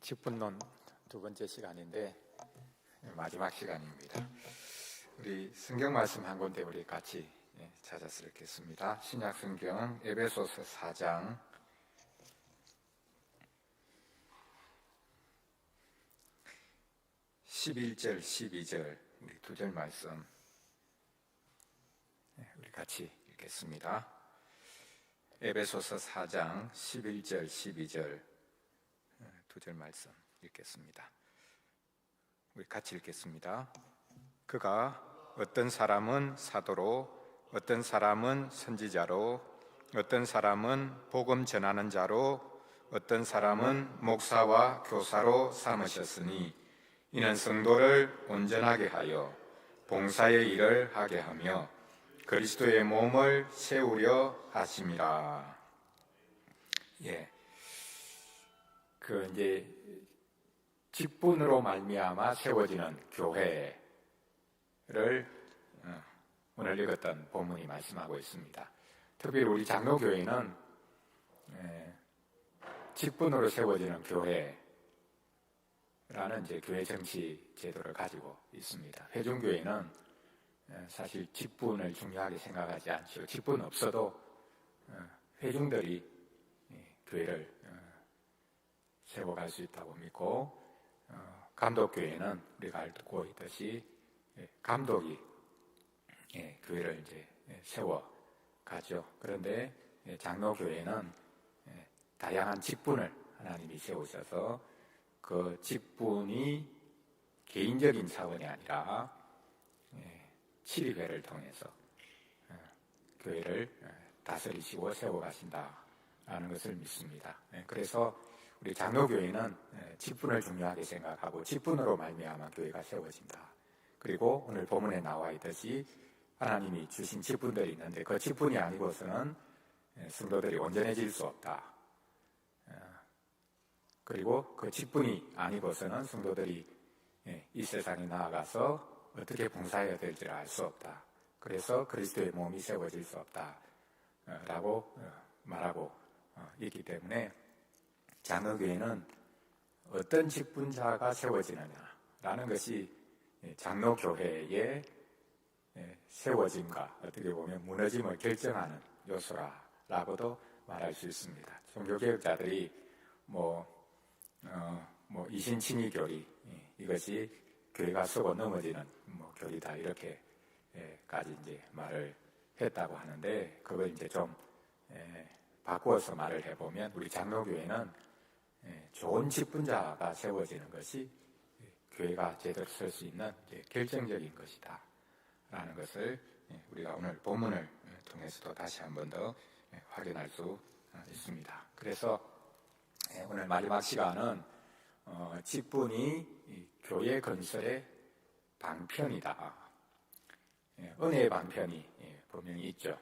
직분론 두 번째 시간인데 마지막 시간입니다. 우리 성경 말씀 한 군데 우리 같이 찾아서 읽겠습니다. 신약 성경 에베소서 4장 11절 12절 우리 두 절 말씀 우리 같이 읽겠습니다. 에베소서 4장 11절 12절 두 절 말씀 읽겠습니다. 우리 같이 읽겠습니다. 그가 어떤 사람은 사도로, 어떤 사람은 선지자로, 어떤 사람은 복음 전하는 자로, 어떤 사람은 목사와 교사로 삼으셨으니 이는 성도를 온전하게 하여 봉사의 일을 하게 하며 그리스도의 몸을 세우려 하심이라. 이제 직분으로 말미암아 세워지는 교회를 오늘 읽었던 본문이 말씀하고 있습니다. 특별히 우리 장로교회는 직분으로 세워지는 교회라는 이제 교회 정치 제도를 가지고 있습니다. 회중교회는 사실 직분을 중요하게 생각하지 않죠. 직분 없어도 회중들이 교회를 세워갈 수 있다고 믿고, 감독교회는 우리가 알고 있듯이 감독이 교회를 이제 세워가죠. 그런데 장로교회는 다양한 직분을 하나님이 세우셔서 그 직분이 개인적인 차원이 아니라 치리회를 통해서 교회를 다스리시고 세워가신다라는 것을 믿습니다. 그래서 우리 장로교회는 직분을 중요하게 생각하고 직분으로 말미암아 교회가 세워진다. 그리고 오늘 본문에 나와 있듯이 하나님이 주신 직분들이 있는데 그 직분이 아니고서는 성도들이 온전해질 수 없다. 그리고 그 직분이 아니고서는 성도들이 이 세상에 나아가서 어떻게 봉사해야 될지를 알 수 없다. 그래서 그리스도의 몸이 세워질 수 없다 라고 말하고 있기 때문에 장로교회는 어떤 직분자가 세워지느냐라는 것이 장로교회의 세워짐과 어떻게 보면 무너짐을 결정하는 요소라고도 말할 수 있습니다. 종교개혁자들이 이신칭의 교리, 이것이 교회가 썩어 넘어지는 교리다 이렇게까지 이제 말을 했다고 하는데, 그걸 이제 좀 바꾸어서 말을 해보면 우리 장로교회는 좋은 직분자가 세워지는 것이 교회가 제대로 설 수 있는 결정적인 것이다 라는 것을 우리가 오늘 본문을 통해서도 다시 한 번 더 확인할 수 있습니다. 그래서 오늘 마지막 시간은 직분이 교회 건설의 방편이다. 은혜의 방편이 분명히 있죠.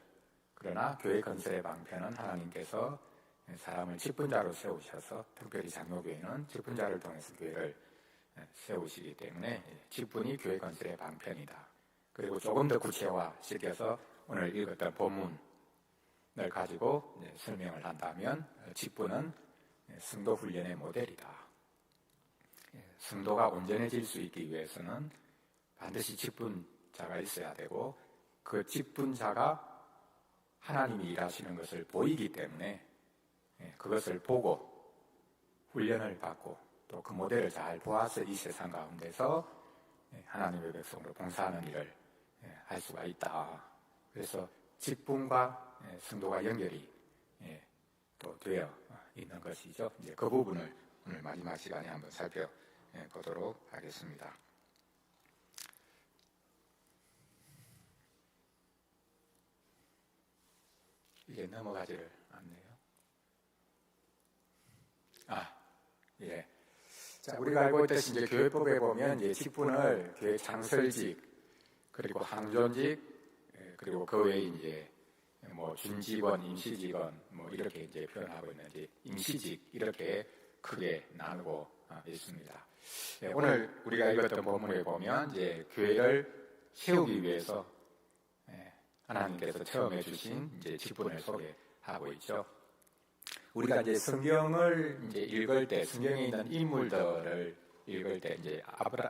그러나 교회 건설의 방편은 하나님께서 사람을 직분자로 세우셔서, 특별히 장로교회는 직분자를 통해서 교회를 세우시기 때문에 직분이 교회 건설의 방편이다. 그리고 조금 더 구체화시켜서 오늘 읽었던 본문을 가지고 설명을 한다면 직분은 성도 훈련의 모델이다. 성도가 온전해질 수 있기 위해서는 반드시 직분자가 있어야 되고, 그 직분자가 하나님이 일하시는 것을 보이기 때문에 그것을 보고 훈련을 받고 또 그 모델을 잘 보아서 이 세상 가운데서 하나님의 백성으로 봉사하는 일을 할 수가 있다. 그래서 직분과 성도가 연결이 또 되어 있는 것이죠. 이제 그 부분을 오늘 마지막 시간에 한번 살펴보도록 하겠습니다. 이게 넘어가지를 않네요. 자, 우리가 알고 있듯이 이제 교회법에 보면 이제 직분을 교회 창설직, 그리고 항존직, 그리고 그 외에 이제 준직원, 임시직원 이렇게 이제 표현하고 있는데, 임시직 이렇게 크게 나누고 있습니다. 오늘 우리가 읽었던 본문에 보면 이제 교회를 세우기 위해서 하나님께서 처음에 주신 이제 직분을 소개하고 있죠. 우리가 이제 성경을 이제 읽을 때, 성경에 있는 인물들을 읽을 때 이제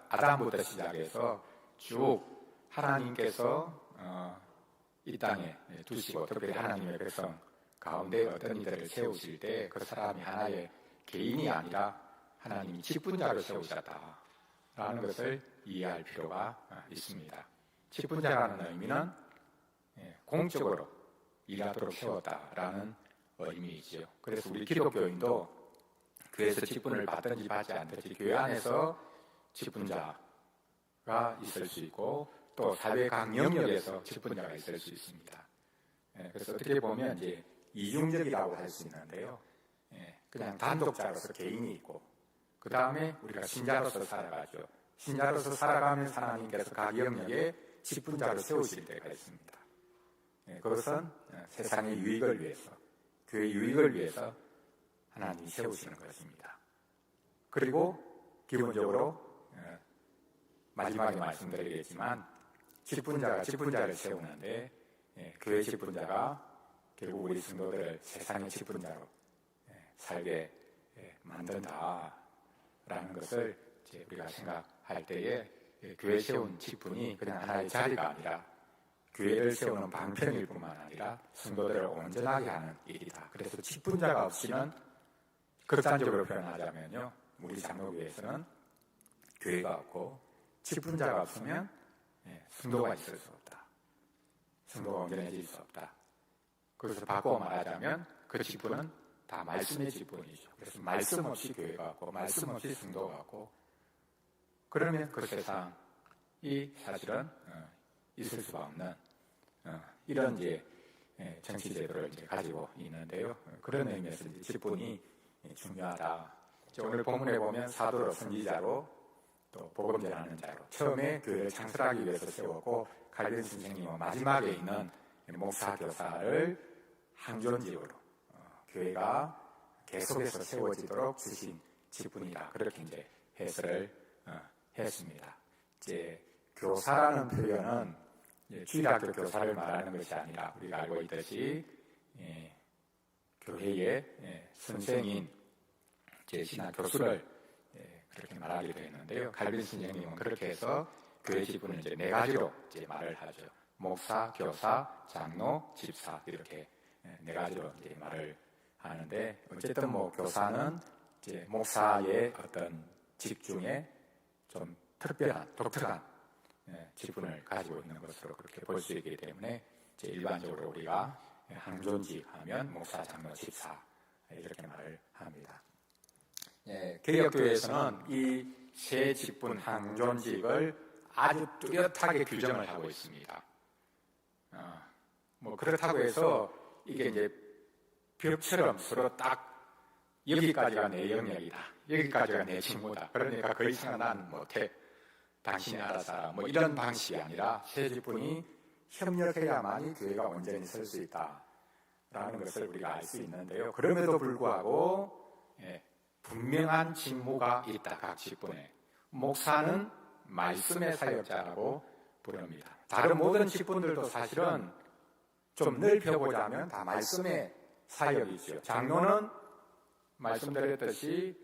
아담부터 시작해서 쭉 하나님께서 이 땅에 두시고, 특별히 하나님의 백성 가운데 어떤 이들을 세우실 때 그 사람이 하나의 개인이 아니라 하나님이 직분자로 세우셨다라는 것을 이해할 필요가 있습니다. 직분자라는 의미는 공적으로 일하도록 세웠다라는 의미이죠. 그래서 우리 기독교인도 교회에서 직분을 받든지 받지 않든지 교회 안에서 직분자가 있을 수 있고 또 사회 각 영역에서 직분자가 있을 수 있습니다. 그래서 어떻게 보면 이제 이중적이라고 할 수 있는데요. 그냥 단독자로서 개인이 있고 그 다음에 우리가 신자로서 살아가죠. 신자로서 살아가면서 하나님께서 각 영역에 직분자로 세우실 때가 있습니다. 그것은 세상의 유익을 위해서, 교회 유익을 위해서 하나님이 세우시는 것입니다. 그리고 기본적으로 마지막에 말씀드리겠지만 직분자가 직분자를 세우는데 교회 직분자가 결국 우리 성도들을 세상의 직분자로 살게 만든다라는 것을 이제 우리가 생각할 때에 교회 세운 직분이 그냥 하나의 자리가 아니라 교회를 세우는 방편일 뿐만 아니라 성도들을 온전하게 하는 일이다. 그래서 직분자가 없이는 극단적으로 표현하자면요, 우리 장로교회에서는 교회가 없고 직분자가 없으면 성도가 있을 수 없다. 성도가 온전해질 수 없다. 그래서 바꿔 말하자면 그 직분은 다 말씀의 직분이죠. 그래서 말씀 없이 교회가 없고 말씀 없이 성도가 없고 그러면 그 세상이 사실은 있을 수가 없는 이런 이제 정치 제도를 이제 가지고 있는데요. 그런 의미에서 이제 직분이 중요하다. 오늘 본문에 보면 사도로, 선지자로, 또 복음 전하는 자로 처음에 교회를 창설하기 위해서 세웠고 갈빈 선생님은 마지막에 있는 목사, 교사를 항존직으로 교회가 계속해서 세워지도록 주신 직분이다. 그렇게 이제 해설을 했습니다. 이제 교사라는 표현은 주일학교 교사를 말하는 것이 아니라 우리가 알고 있듯이 교회의 선생인 신학 교수를 그렇게 말하기도 했는데요. 갈빈 선생님은 그렇게 해서 교회 직분을 이제 네 가지로 이제 말을 하죠. 목사, 교사, 장로, 집사 이렇게 네 가지로 이제 말을 하는데 어쨌든 뭐 교사는 이제 목사의 어떤 직 중에 좀 특별한 독특한 직분을 가지고 있는 것으로 그렇게 볼 수 있기 때문에 이제 일반적으로 우리가 항존직 하면 목사, 장로, 집사 이렇게 말을 합니다. 개혁교회에서는 이 세 직분 항존직을 아주 뚜렷하게 규정을 하고 있습니다. 뭐 그렇다고 해서 이게 이제 벽처럼 서로 딱 여기까지가 내 영역이다, 여기까지가 내 직무다, 그러니까 그 이상은 난 못해, 당신이 알아서 하라, 뭐 이런 방식이 아니라 세 직분이 협력해야만이 교회가 온전히 설 수 있다라는 것을 우리가 알 수 있는데요. 그럼에도 불구하고 분명한 직무가 있다. 각 직분에 목사는 말씀의 사역자라고 부릅니다. 다른 모든 직분들도 사실은 좀 넓혀보자면 다 말씀의 사역이죠. 장로는 말씀드렸듯이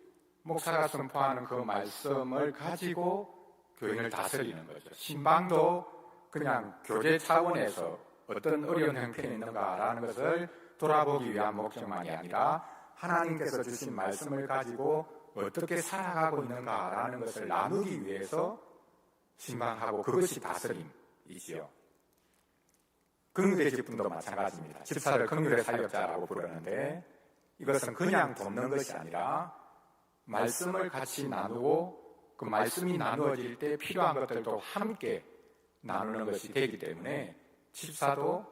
목사가 선포하는 그 말씀을 가지고 교인을 다스리는 거죠. 신방도 그냥 교제 차원에서 어떤 어려운 형편이 있는가라는 것을 돌아보기 위한 목적만이 아니라 하나님께서 주신 말씀을 가지고 어떻게 살아가고 있는가라는 것을 나누기 위해서 신방하고 그것이 다스림이지요. 긍휼의 직분도 마찬가지입니다. 집사를 긍휼의 사역자라고 부르는데 이것은 그냥 돕는 것이 아니라 말씀을 같이 나누고 그 말씀이 나누어질 때 필요한 것들도 함께 나누는 것이 되기 때문에 집사도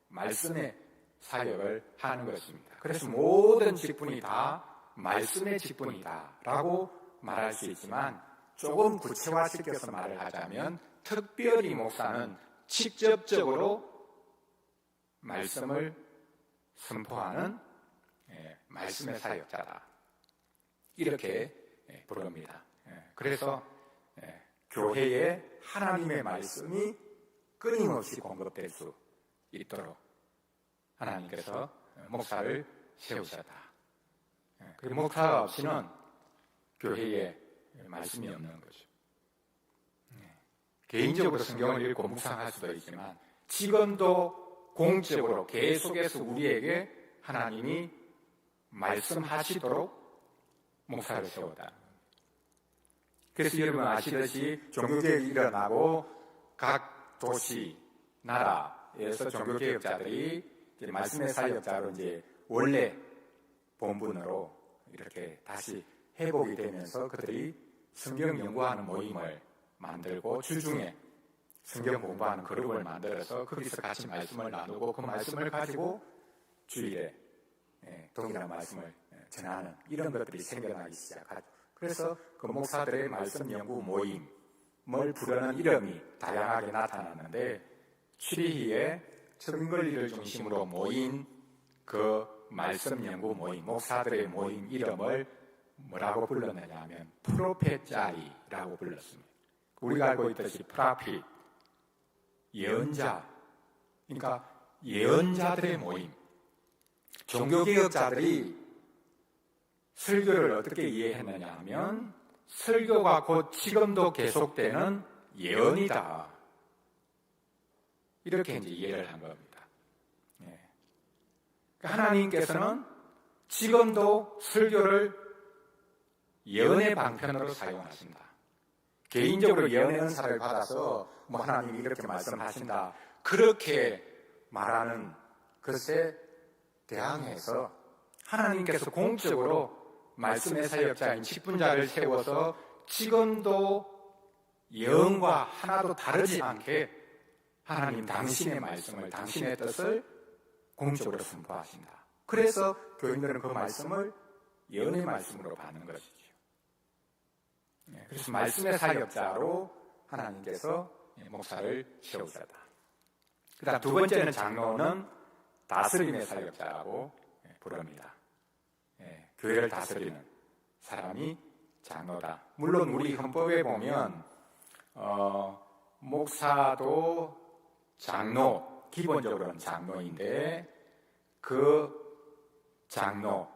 말씀의 사역을 하는 것입니다. 그래서 모든 직분이 다 말씀의 직분이다라고 말할 수 있지만 조금 구체화시켜서 말을 하자면 특별히 목사는 직접적으로 말씀을 선포하는 말씀의 사역자다. 이렇게 부릅니다. 그래서 교회에 하나님의 말씀이 끊임없이 공급될 수 있도록 하나님께서 목사를 세우셨다. 그 목사가 없이는 교회에 말씀이 없는 거죠. 개인적으로 성경을 읽고 묵상할 수도 있지만 지금도 공적으로 계속해서 우리에게 하나님이 말씀하시도록 목사를 세웠다. 그래서 여러분 아시듯이 종교개혁이 일어나고 각 도시, 나라에서 종교개혁자들이 이제 말씀의 사역자로 이제 원래 본분으로 이렇게 다시 회복이 되면서 그들이 성경 연구하는 모임을 만들고 주중에 성경 공부하는 그룹을 만들어서 거기서 같이 말씀을 나누고 그 말씀을 가지고 주일에 동일한 말씀을 전하는 이런 것들이 생겨나기 시작하죠. 그래서 그 목사들의 말씀 연구 모임을 부르는 이름이 다양하게 나타났는데 추리희의 청걸리를 중심으로 모인 그 말씀 연구 모임, 목사들의 모임 이름을 뭐라고 불렀느냐 하면 프로페짜리라고 불렀습니다. 우리가 알고 있듯이 프라핏, 예언자, 그러니까 예언자들의 모임. 종교개혁자들이 설교를 어떻게 이해했느냐 하면 설교가 곧 지금도 계속되는 예언이다. 이렇게 이제 이해를 한 겁니다. 하나님께서는 지금도 설교를 예언의 방편으로 사용하신다. 개인적으로 예언의 은사를 받아서 뭐 하나님이 이렇게 말씀하신다. 그렇게 말하는 것에 대항해서 하나님께서 공적으로 말씀의 사역자인 직분자를 세워서 지금도 예언과 하나도 다르지 않게 하나님 당신의 말씀을, 당신의 뜻을 공적으로 선포하신다. 그래서 교인들은 그 말씀을 예언의 말씀으로 받는 것이죠. 그래서 말씀의 사역자로 하나님께서 목사를 세우셨다. 그 다음 두 번째는 장로는 다스림의 사역자라고 부릅니다. 교회를 다스리는 사람이 장로다. 물론 우리 헌법에 보면 목사도 장로, 기본적으로는 장로인데 그 장로,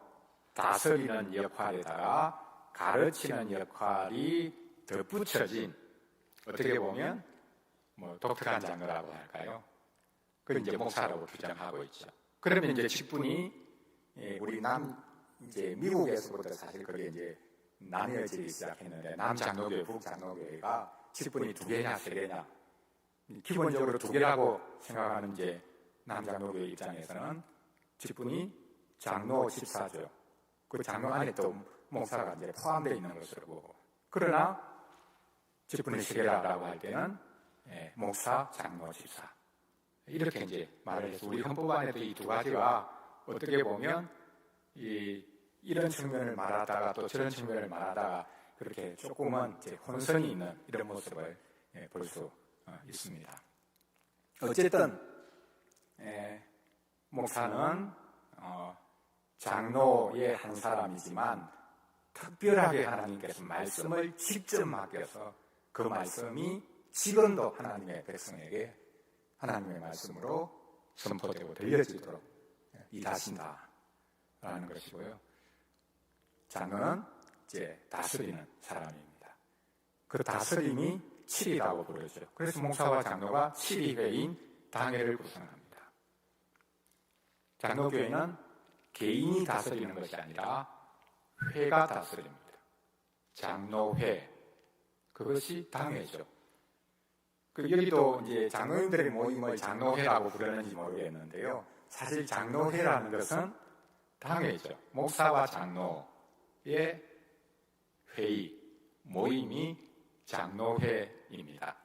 다스리는 역할에다가 가르치는 역할이 덧붙여진 어떻게 보면 뭐 독특한 장로라고 할까요? 그걸 이제 목사라고 규정하고 있죠. 그러면 이제 직분이 우리 이제 미국에서부터 사실 그게 이제 나뉘어지기 시작했는데 남장로교회, 북장로교회가 직분이 2개냐 3개냐 기본적으로 2개라고 생각하는 이제 남장로교회 입장에서는 직분이 장로 집사죠. 그 장로 안에 또 목사가 이제 포함되어 있는 것으로 보고 그러나 직분이 3개라고 할 때는 목사, 장로, 집사 이렇게 이제 말을 해서 우리 헌법 안에도 이 2가지가 어떻게 보면 이런 측면을 말하다가 또 저런 측면을 말하다가 그렇게 조금은 이제 혼선이 있는 이런 모습을 볼 수 있습니다. 어쨌든 목사는 장로의 한 사람이지만 특별하게 하나님께서 말씀을 직접 맡겨서 그 말씀이 지금도 하나님의 백성에게 하나님의 말씀으로 선포되고 들려지도록 일하신다라는 것이고요. 장로는 이제 다스리는 사람입니다. 그 다스림이 7이라고 부르죠. 그래서 목사와 장로가 7위회인 당회를 구성합니다. 장로교회는 개인이 다스리는 것이 아니라 회가 다스립니다. 장로회, 그것이 당회죠. 여기도 이제 장로님들의 모임을 장로회라고 부르는지 모르겠는데요. 사실 장로회라는 것은 당회죠. 목사와 장로의 회의, 모임이 장로회입니다.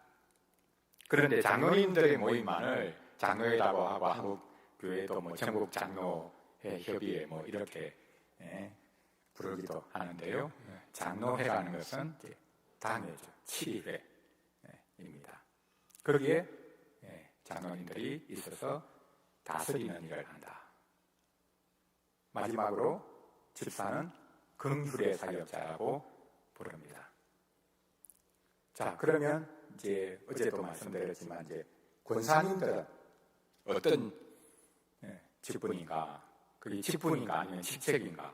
그런데 장로님들의 모임만을 장로회라고 하고 한국 교회도 뭐 전국 장로회 협의회 뭐 이렇게 부르기도 하는데요. 장로회라는 것은 이제 당회죠. 7위회입니다. 거기에 장로님들이 있어서 다스리는 일을 한다. 마지막으로 집사는 긍휼의 사역자라고 부릅니다. 자, 그러면 이제 어제도 말씀드렸지만 이제 권사님들은 어떤 직분인가? 그게 직분인가 아니면 직책인가?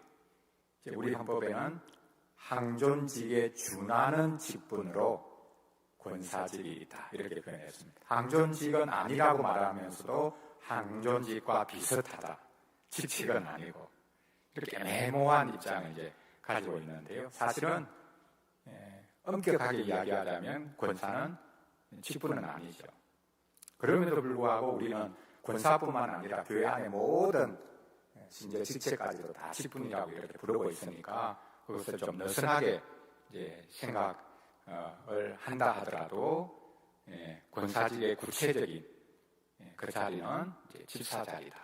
우리 헌법에는 항존직에 준하는 직분으로 권사직이 있다 이렇게 표현했습니다. 항존직은 아니라고 말하면서도 항존직과 비슷하다. 직책은 아니고 이렇게 애매모호한 입장을 이제 가지고 있는데요. 사실은 엄격하게 이야기하자면 권사는 직분은 아니죠. 그럼에도 불구하고 우리는 권사뿐만 아니라 교회 안의 모든 심지어 직책까지도 다 직분이라고 이렇게 부르고 있으니까 그것을 좀 느슨하게 이제 생각을 한다 하더라도 권사직의 구체적인 그 자리는 이제 집사 자리다.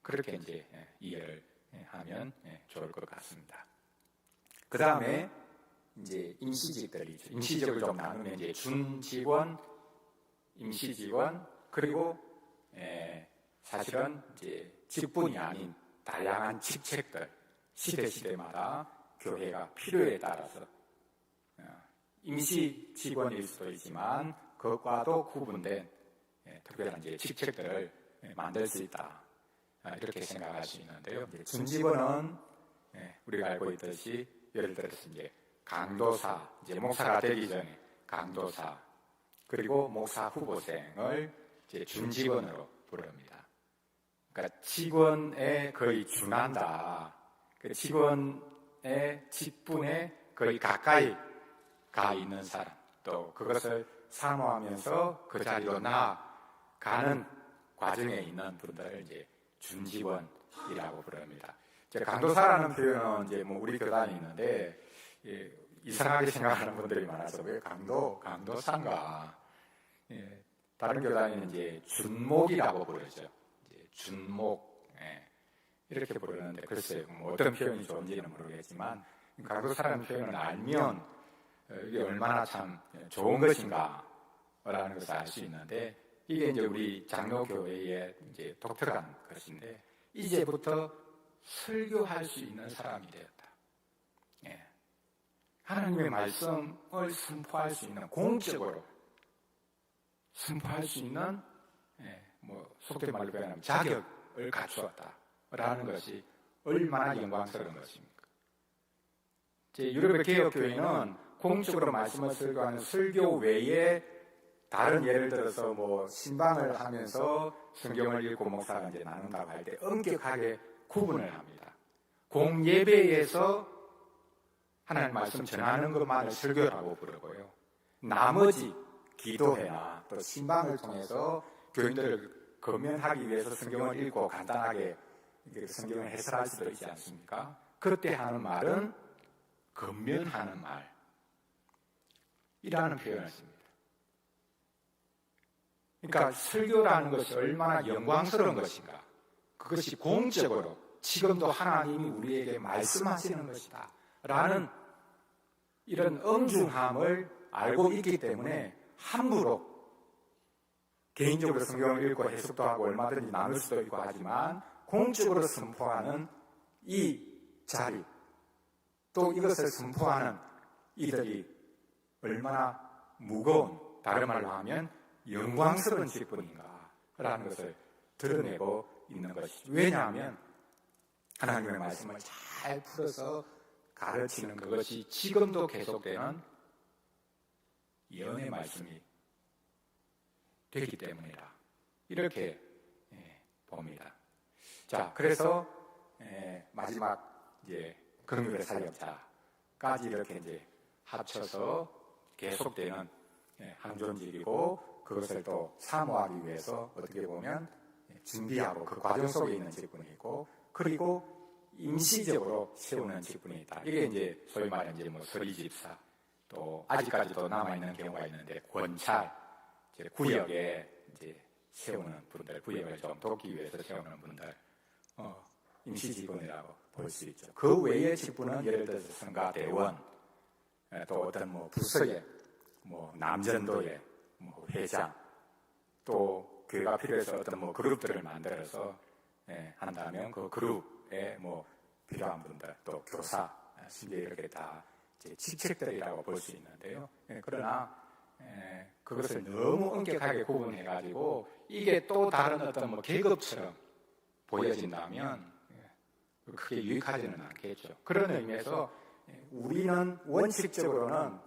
그렇게 이제 이해를 하면 좋을 것 같습니다. 그 다음에 이제 임시직들이 있죠. 임시직을 좀 나누면 이제 준직원, 임시직원, 그리고 사실은 이제 직분이 아닌 다양한 직책들, 시대마다 교회가 필요에 따라서 임시 직원일 수도 있지만 그것과도 구분된 특별한 이제 직책들을 만들 수 있다. 이렇게 생각할 수 있는데요. 준직원은 우리가 알고 있듯이 예를 들어서 이제 강도사, 이제 목사가 되기 전에 강도사, 그리고 목사 후보생을 이제 준직원으로 부릅니다. 그러니까 직원에 거의 준한다. 그 직원의 직분에 거의 가까이 가 있는 사람, 또 그것을 사모하면서 그 자리로 나아가는 과정에 있는 분들을 이제 준직원이라고 부릅니다. 강도사라는 표현은 이제 뭐 우리 교단이 있는데 이상하게 생각하는 분들이 많아서 왜 강도사인가? 다른 교단에는 이제 준목이라고 부르죠. 이제 준목 이렇게 부르는데 글쎄요, 뭐 어떤 표현이 좋은지는 모르겠지만 강도사라는 표현을 알면 이게 얼마나 참 좋은 것인가라는 것을 알 수 있는데 이게 이제 우리 장로교회의 이제 독특한 것인데 이제부터 설교할 수 있는 사람이 되었다. 하나님의 말씀을 선포할 수 있는 공적으로 선포할 수 있는 뭐 속된 말로 표현하면 자격을 갖추었다라는 것이 얼마나 영광스러운 것입니까? 유럽의 개혁교회는 공적으로 말씀을 설교하는 설교 외에 다른 예를 들어서 뭐 신방을 하면서 성경을 읽고 목사가 이제 나눈다고 할 때 엄격하게 구분을 합니다. 공예배에서 하나님 말씀 전하는 것만을 설교라고 부르고요. 나머지 기도회나 또 신방을 통해서 교인들을 건면하기 위해서 성경을 읽고 간단하게 성경을 해설할 수도 있지 않습니까? 그때 하는 말은 건면하는 말이라는 표현을 씁니다. 그러니까 설교라는 것이 얼마나 영광스러운 것인가. 그것이 공적으로 지금도 하나님이 우리에게 말씀하시는 것이다 라는 이런 엄중함을 알고 있기 때문에 함부로 개인적으로 성경을 읽고 해석도 하고 얼마든지 나눌 수도 있고 하지만 공적으로 선포하는 이 자리, 또 이것을 선포하는 이들이 얼마나 무거운, 다른 말로 하면 영광스러운 직분인가라는 것을 드러내고 있는 것이죠. 왜냐하면 하나님의 말씀을 잘 풀어서 가르치는 그것이 지금도 계속되는 예언의 말씀이 되기 때문이다. 이렇게 봅니다. 자, 그래서 마지막 이제 긍휼의 사역자까지 이렇게 이제 합쳐서 계속되는 항존직이고 그것을 또 사모하기 위해서 어떻게 보면 준비하고 그 과정 속에 있는 직분이 있고 그리고 임시적으로 세우는 직분이 있다. 이게 이제 소위 말하는 이제 뭐 서리집사 또 아직까지도 남아 있는 경우가 있는데 권찰 이제 구역에 이제 세우는 분들, 구역을 좀 돕기 위해서 세우는 분들 임시 직분이라고 볼 수 있죠. 그 외의 직분은 예를 들어서 성가대원 또 어떤 뭐 부서에 뭐 남전도에 뭐 회장 또 교회가 필요해서 어떤 뭐 그룹들을 만들어서 한다면 그 그룹에 뭐 필요한 분들 또 교사 심지어 이렇게 다 이제 직책들이라고 볼 수 있는데요. 그러나 그것을 너무 엄격하게 구분해가지고 이게 또 다른 어떤 뭐 계급처럼 보여진다면 크게 유익하지는 않겠죠. 그런 의미에서 우리는 원칙적으로는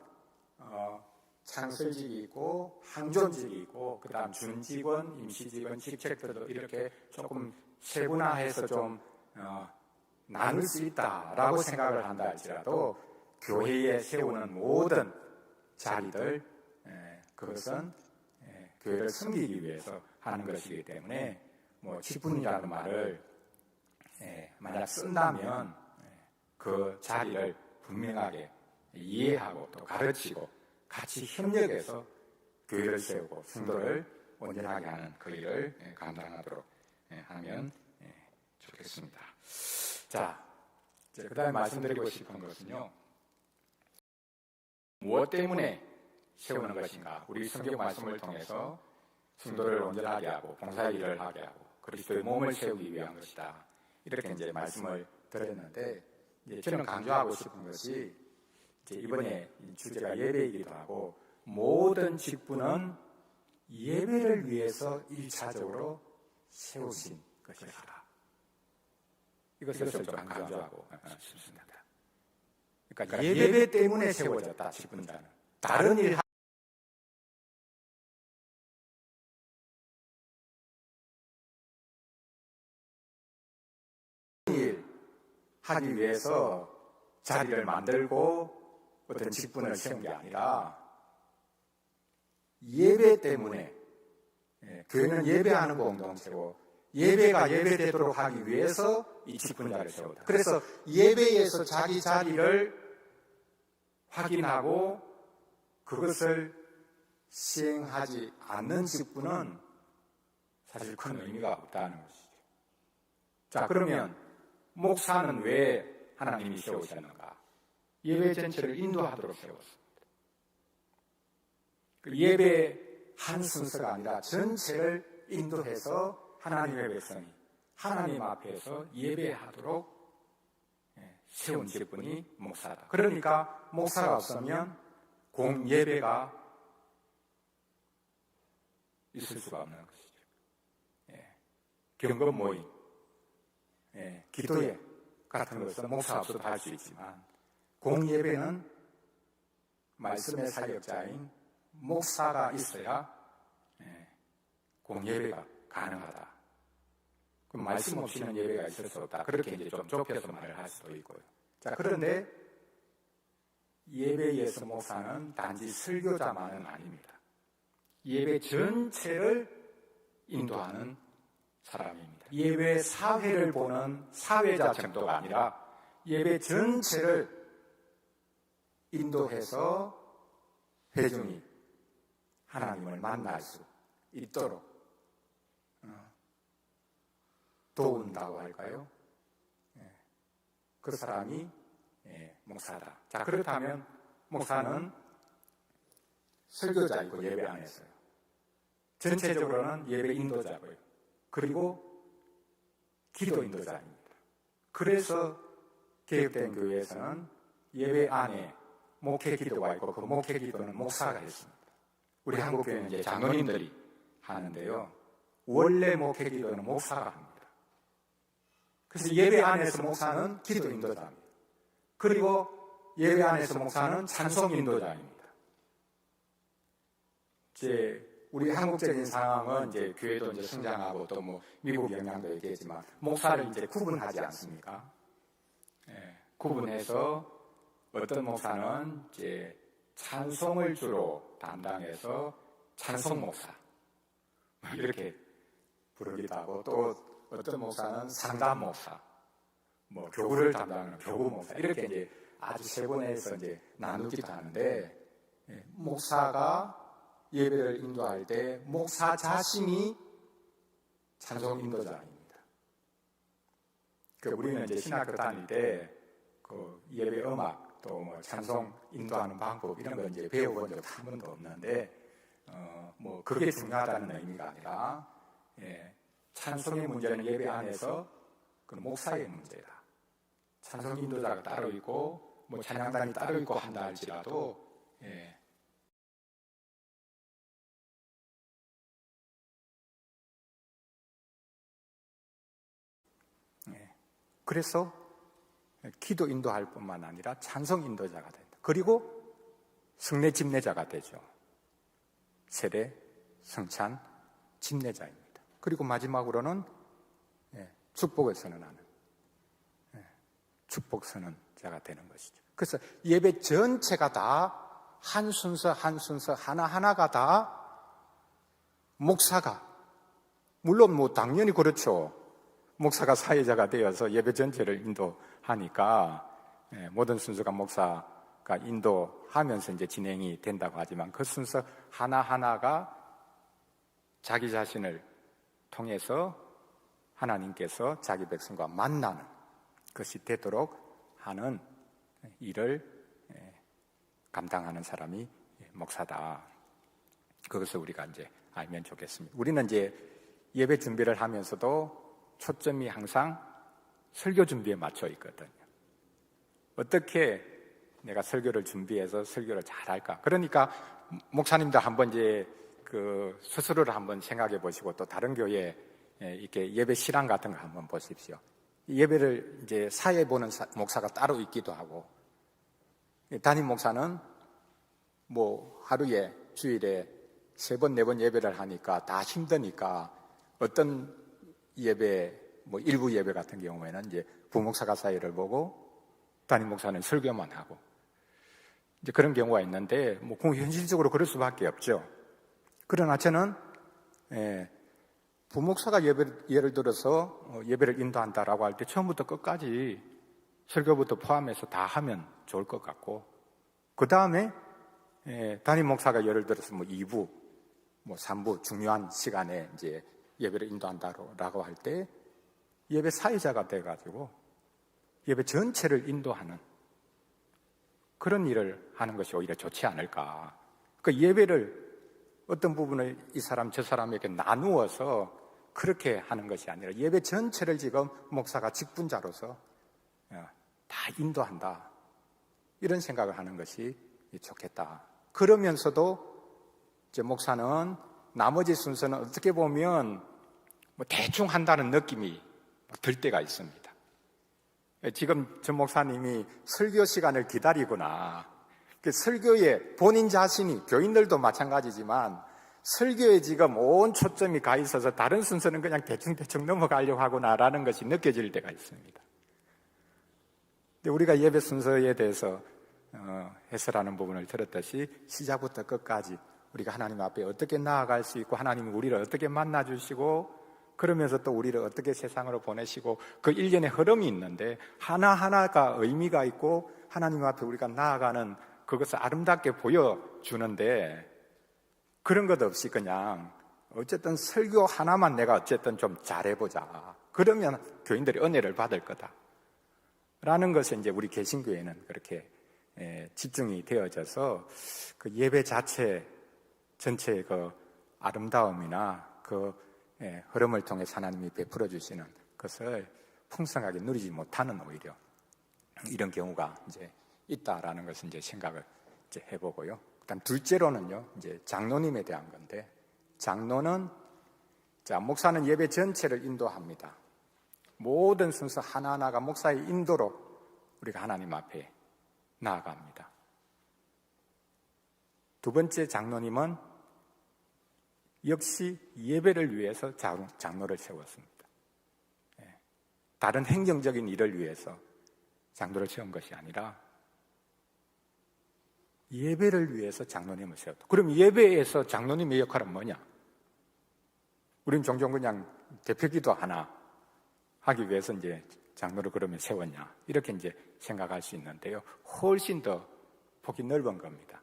창설직이 있고 항존직이 있고 그다음 준직원, 임시직원, 직책들도 이렇게 조금 세분화해서 좀 나눌 수 있다라고 생각을 한다 할지라도 교회에 세우는 모든 자리들 그것은 교회를 섬기기 위해서 하는 것이기 때문에 뭐 직분이라는 말을 만약 쓴다면 그 자리를 분명하게 이해하고 또 가르치고 같이 협력해서 교회를 세우고 성도를 온전하게 하는 그 일을 감당하도록 하면 좋겠습니다. 자, 그 다음에 말씀드리고 싶은 것은요, 무엇 때문에 세우는 것인가? 우리 성경 말씀을 통해서 성도를 온전하게 하고 봉사의 일을 하게 하고 그리스도의 몸을 세우기 위한 것이다. 이렇게 이제 말씀을 드렸는데, 이제 저는 강조하고 싶은 것이 이제 이번에 주제가 예배이기도 하고 모든 직분은 예배를 위해서 1차적으로 세우신 것이다. 이것을 좀 강조하고 싶습니다. 그러니까 예배 때문에 세워졌다, 직분자는. 다른 일 하기 위해서 자리를 만들고 어떤 직분을 세운 게 아니라 예배 때문에, 교회는 예배하는 공동체고 예배가 예배되도록 하기 위해서 이 직분자를 세웠다. 그래서 예배에서 자기 자리를 확인하고 그것을 시행하지 않는 직분은 사실 큰 의미가 없다는 것이죠. 자, 그러면 목사는 왜 하나님이 세우셨는가? 예배 전체를 인도하도록 세웠습니다. 그 예배 한 순서가 아니라 전체를 인도해서 하나님의 백성이 하나님 앞에서 예배하도록 세운 직분이 목사다. 그러니까 목사가 없으면 공예배가 있을 수가 없는 것이죠. 경건 모임, 기도회 같은 것은 목사 없어도 할 수 있지만 공예배는 말씀의 사역자인 목사가 있어야 공예배가 가능하다. 그럼 말씀 없이는 예배가 있을 수 없다. 그렇게 이제 좀 좁혀서 말을 할 수도 있고요. 자, 그런데 예배에서 목사는 단지 설교자만은 아닙니다. 예배 전체를 인도하는 사람입니다. 예배 사회를 보는 사회자 정도가 아니라 예배 전체를 인도해서 회중이 하나님을 만날 수 있도록 도운다고 할까요? 그 사람이 목사다. 자, 그렇다면 목사는 설교자이고 예배 안 했어요. 전체적으로는 예배 인도자고요. 그리고 기도 인도자입니다. 그래서 개혁된 교회에서는 예배 안에 목회 기도가 있고 그 목회 기도는 목사가 했습니다. 우리 한국 교회는 이제 장로님들이 하는데요. 원래 목회 기도는 목사가 합니다. 그래서 예배 안에서 목사는 기도 인도자입니다. 그리고 예배 안에서 목사는 찬송 인도자입니다. 이제 우리 한국적인 상황은 이제 교회도 이제 성장하고 또 뭐 미국 영향도 있겠지만 목사를 이제 구분하지 않습니까? 구분해서 어떤 목사는 이제 찬송을 주로 담당해서 찬송 목사 이렇게 부르기도 하고 또 어떤 목사는 상담 목사, 뭐 교구를 담당하는 교구 목사 이렇게 이제 아주 세분해서 이제 나누기도 하는데 목사가 예배를 인도할 때 목사 자신이 찬송 인도자입니다. 우리는 이제 신학교 다닐 때 그 예배 음악 또 뭐 찬송 인도하는 방법 이런 거 이제 배워본 적 한 번도 없는데 뭐 그게 중요하다는 의미가 아니라 찬송의 문제는 예배 안에서 그 목사의 문제다. 찬송 인도자가 따로 있고 뭐 찬양단이 따로 있고 한다 할지라도 그래서 기도 인도할 뿐만 아니라 찬송 인도자가 된다. 그리고 성례 집례자가 되죠. 세례, 성찬, 집례자입니다. 그리고 마지막으로는 축복을 선언하는 축복 선언자가 되는 것이죠. 그래서 예배 전체가 다 한 순서 한 순서 하나하나가 다 목사가, 물론 당연히 그렇죠. 목사가 사회자가 되어서 예배 전체를 인도하니까 모든 순서가 목사가 인도하면서 이제 진행이 된다고 하지만 그 순서 하나하나가 자기 자신을 통해서 하나님께서 자기 백성과 만나는 것이 되도록 하는 일을 감당하는 사람이 목사다. 그것을 우리가 이제 알면 좋겠습니다. 우리는 이제 예배 준비를 하면서도 초점이 항상 설교 준비에 맞춰 있거든요. 어떻게 내가 설교를 준비해서 설교를 잘할까? 그러니까 목사님도 한번 이제 스스로를 한번 생각해 보시고 또 다른 교회 이렇게 예배 실황 같은 거 한번 보십시오. 예배를 이제 사회 보는 목사가 따로 있기도 하고, 담임 목사는 하루에 주일에 3번, 4번 예배를 하니까 다 힘드니까 어떤 예배, 일부 예배 같은 경우에는 이제 부목사가 사회를 보고 담임 목사는 설교만 하고 이제 그런 경우가 있는데 현실적으로 그럴 수밖에 없죠. 그러나 저는 부목사가 예를 들어서 예배를 인도한다라고 할 때 처음부터 끝까지 설교부터 포함해서 다 하면 좋을 것 같고, 그 다음에 담임 목사가 예를 들어서 2부, 3부 중요한 시간에 이제 예배를 인도한다라고 할 때 예배 사회자가 돼가지고 예배 전체를 인도하는 그런 일을 하는 것이 오히려 좋지 않을까. 그 예배를 어떤 부분을 이 사람 저 사람에게 나누어서 그렇게 하는 것이 아니라 예배 전체를 지금 목사가 직분자로서 다 인도한다, 이런 생각을 하는 것이 좋겠다. 그러면서도 이제 목사는 나머지 순서는 어떻게 보면 대충 한다는 느낌이 들 때가 있습니다. 지금 전 목사님이 설교 시간을 기다리구나. 설교에 본인 자신이, 교인들도 마찬가지지만 설교에 지금 온 초점이 가 있어서 다른 순서는 그냥 대충 넘어가려고 하구나라는 것이 느껴질 때가 있습니다. 근데 우리가 예배 순서에 대해서 해설하는 부분을 들었듯이 시작부터 끝까지 우리가 하나님 앞에 어떻게 나아갈 수 있고, 하나님이 우리를 어떻게 만나주시고, 그러면서 또 우리를 어떻게 세상으로 보내시고, 그 일련의 흐름이 있는데 하나하나가 의미가 있고 하나님 앞에 우리가 나아가는 그것을 아름답게 보여주는데, 그런 것 없이 그냥 어쨌든 설교 하나만 내가 어쨌든 좀 잘해보자, 그러면 교인들이 은혜를 받을 거다 라는 것에 이제 우리 개신교회는 그렇게 집중이 되어져서 그 예배 자체 전체의 그 아름다움이나 그 흐름을 통해 하나님이 베풀어 주시는 것을 풍성하게 누리지 못하는 오히려 이런 경우가 이제 있다라는 것을 이제 생각을 이제 해보고요. 그다음 둘째로는요, 이제 장로님에 대한 건데, 장로는 목사는 예배 전체를 인도합니다. 모든 순서 하나하나가 목사의 인도로 우리가 하나님 앞에 나아갑니다. 두 번째 장로님은 역시 예배를 위해서 장로를 세웠습니다. 다른 행정적인 일을 위해서 장로를 세운 것이 아니라 예배를 위해서 장로님을 세웠다. 그럼 예배에서 장로님의 역할은 뭐냐? 우린 종종 그냥 대표기도 하나 하기 위해서 이제 장로를 그러면 세웠냐, 이렇게 이제 생각할 수 있는데요. 훨씬 더 폭이 넓은 겁니다.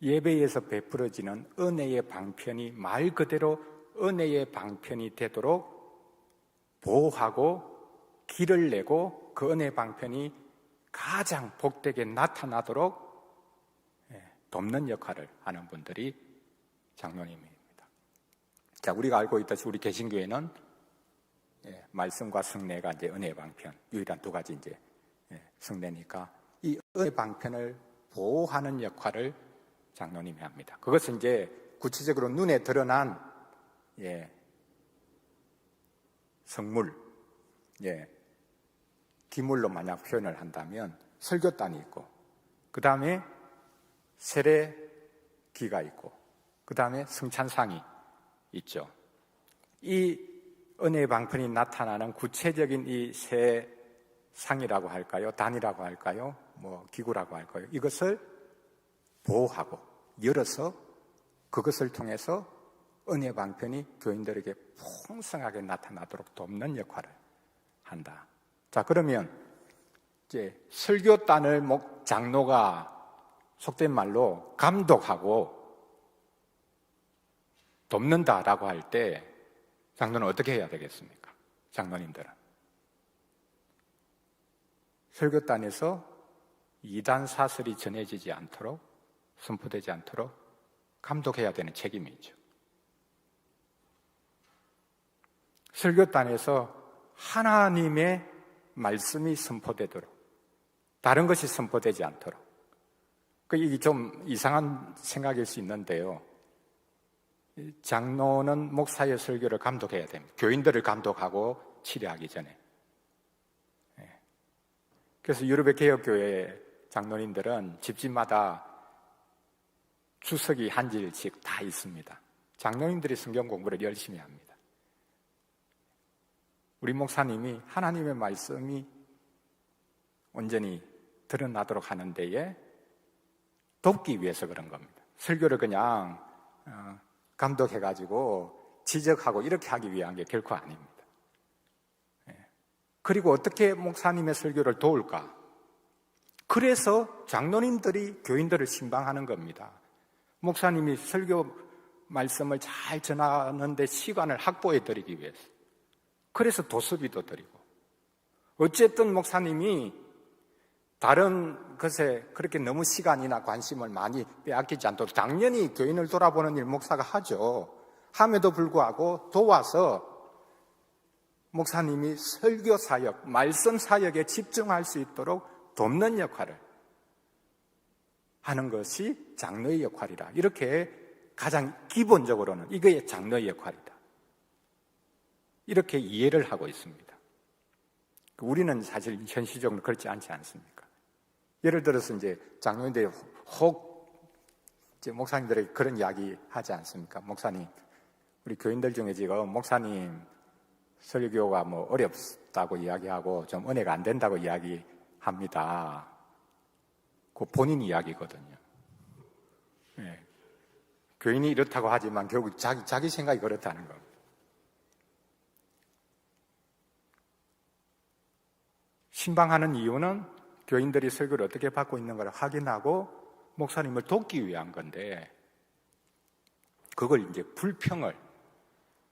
예배에서 베풀어지는 은혜의 방편이 말 그대로 은혜의 방편이 되도록 보호하고 길을 내고, 그 은혜의 방편이 가장 복되게 나타나도록 돕는 역할을 하는 분들이 장로님입니다. 자, 우리가 알고 있듯이 우리 개신교회는 말씀과 성례가 이제 은혜의 방편, 유일한 두 가지 이제 성례니까 이 은혜의 방편을 보호하는 역할을 장로님이 합니다. 그것은 이제 구체적으로 눈에 드러난 성물, 기물로 만약 표현을 한다면 설교단이 있고, 그 다음에 세례기가 있고, 그 다음에 성찬상이 있죠. 이 은혜의 방편이 나타나는 구체적인 이 세 상이라고 할까요? 단이라고 할까요? 기구라고 할까요? 이것을 보호하고 열어서 그것을 통해서 은혜 방편이 교인들에게 풍성하게 나타나도록 돕는 역할을 한다. 자, 그러면 이제 설교단을 장로가 속된 말로 감독하고 돕는다라고 할 때 장로는 어떻게 해야 되겠습니까? 장로님들은 설교단에서 이단 사설이 전해지지 않도록, 선포되지 않도록 감독해야 되는 책임이 있죠. 설교단에서 하나님의 말씀이 선포되도록, 다른 것이 선포되지 않도록. 이게 좀 이상한 생각일 수 있는데요. 장로는 목사의 설교를 감독해야 됩니다. 교인들을 감독하고 치료하기 전에. 그래서 유럽의 개혁교회 장로님들은 집집마다 주석이 한 질씩 다 있습니다. 장로님들이 성경 공부를 열심히 합니다. 우리 목사님이 하나님의 말씀이 온전히 드러나도록 하는 데에 돕기 위해서 그런 겁니다. 설교를 그냥 감독해가지고 지적하고 이렇게 하기 위한 게 결코 아닙니다. 그리고 어떻게 목사님의 설교를 도울까? 그래서 장로님들이 교인들을 신방하는 겁니다. 목사님이 설교 말씀을 잘 전하는데 시간을 확보해 드리기 위해서. 그래서 도수비도 드리고. 어쨌든 목사님이 다른 것에 그렇게 너무 시간이나 관심을 많이 빼앗기지 않도록 당연히 교인을 돌아보는 일 목사가 하죠. 함에도 불구하고 도와서 목사님이 설교 사역, 말씀 사역에 집중할 수 있도록 돕는 역할을 하는 것이 장로의 역할이다. 이렇게 가장 기본적으로는 이게 장로의 역할이다. 이렇게 이해를 하고 있습니다. 우리는 사실 현실적으로 그렇지 않지 않습니까? 예를 들어서 이제 장로님들이 이제 목사님들에게 그런 이야기 하지 않습니까? 목사님, 우리 교인들 중에 지금 목사님 설교가 어렵다고 이야기하고 좀 은혜가 안 된다고 이야기합니다. 그 본인 이야기거든요. 네. 교인이 이렇다고 하지만 결국 자기 생각이 그렇다는 겁니다. 신방하는 이유는 교인들이 설교를 어떻게 받고 있는 걸 확인하고 목사님을 돕기 위한 건데, 그걸 이제 불평을,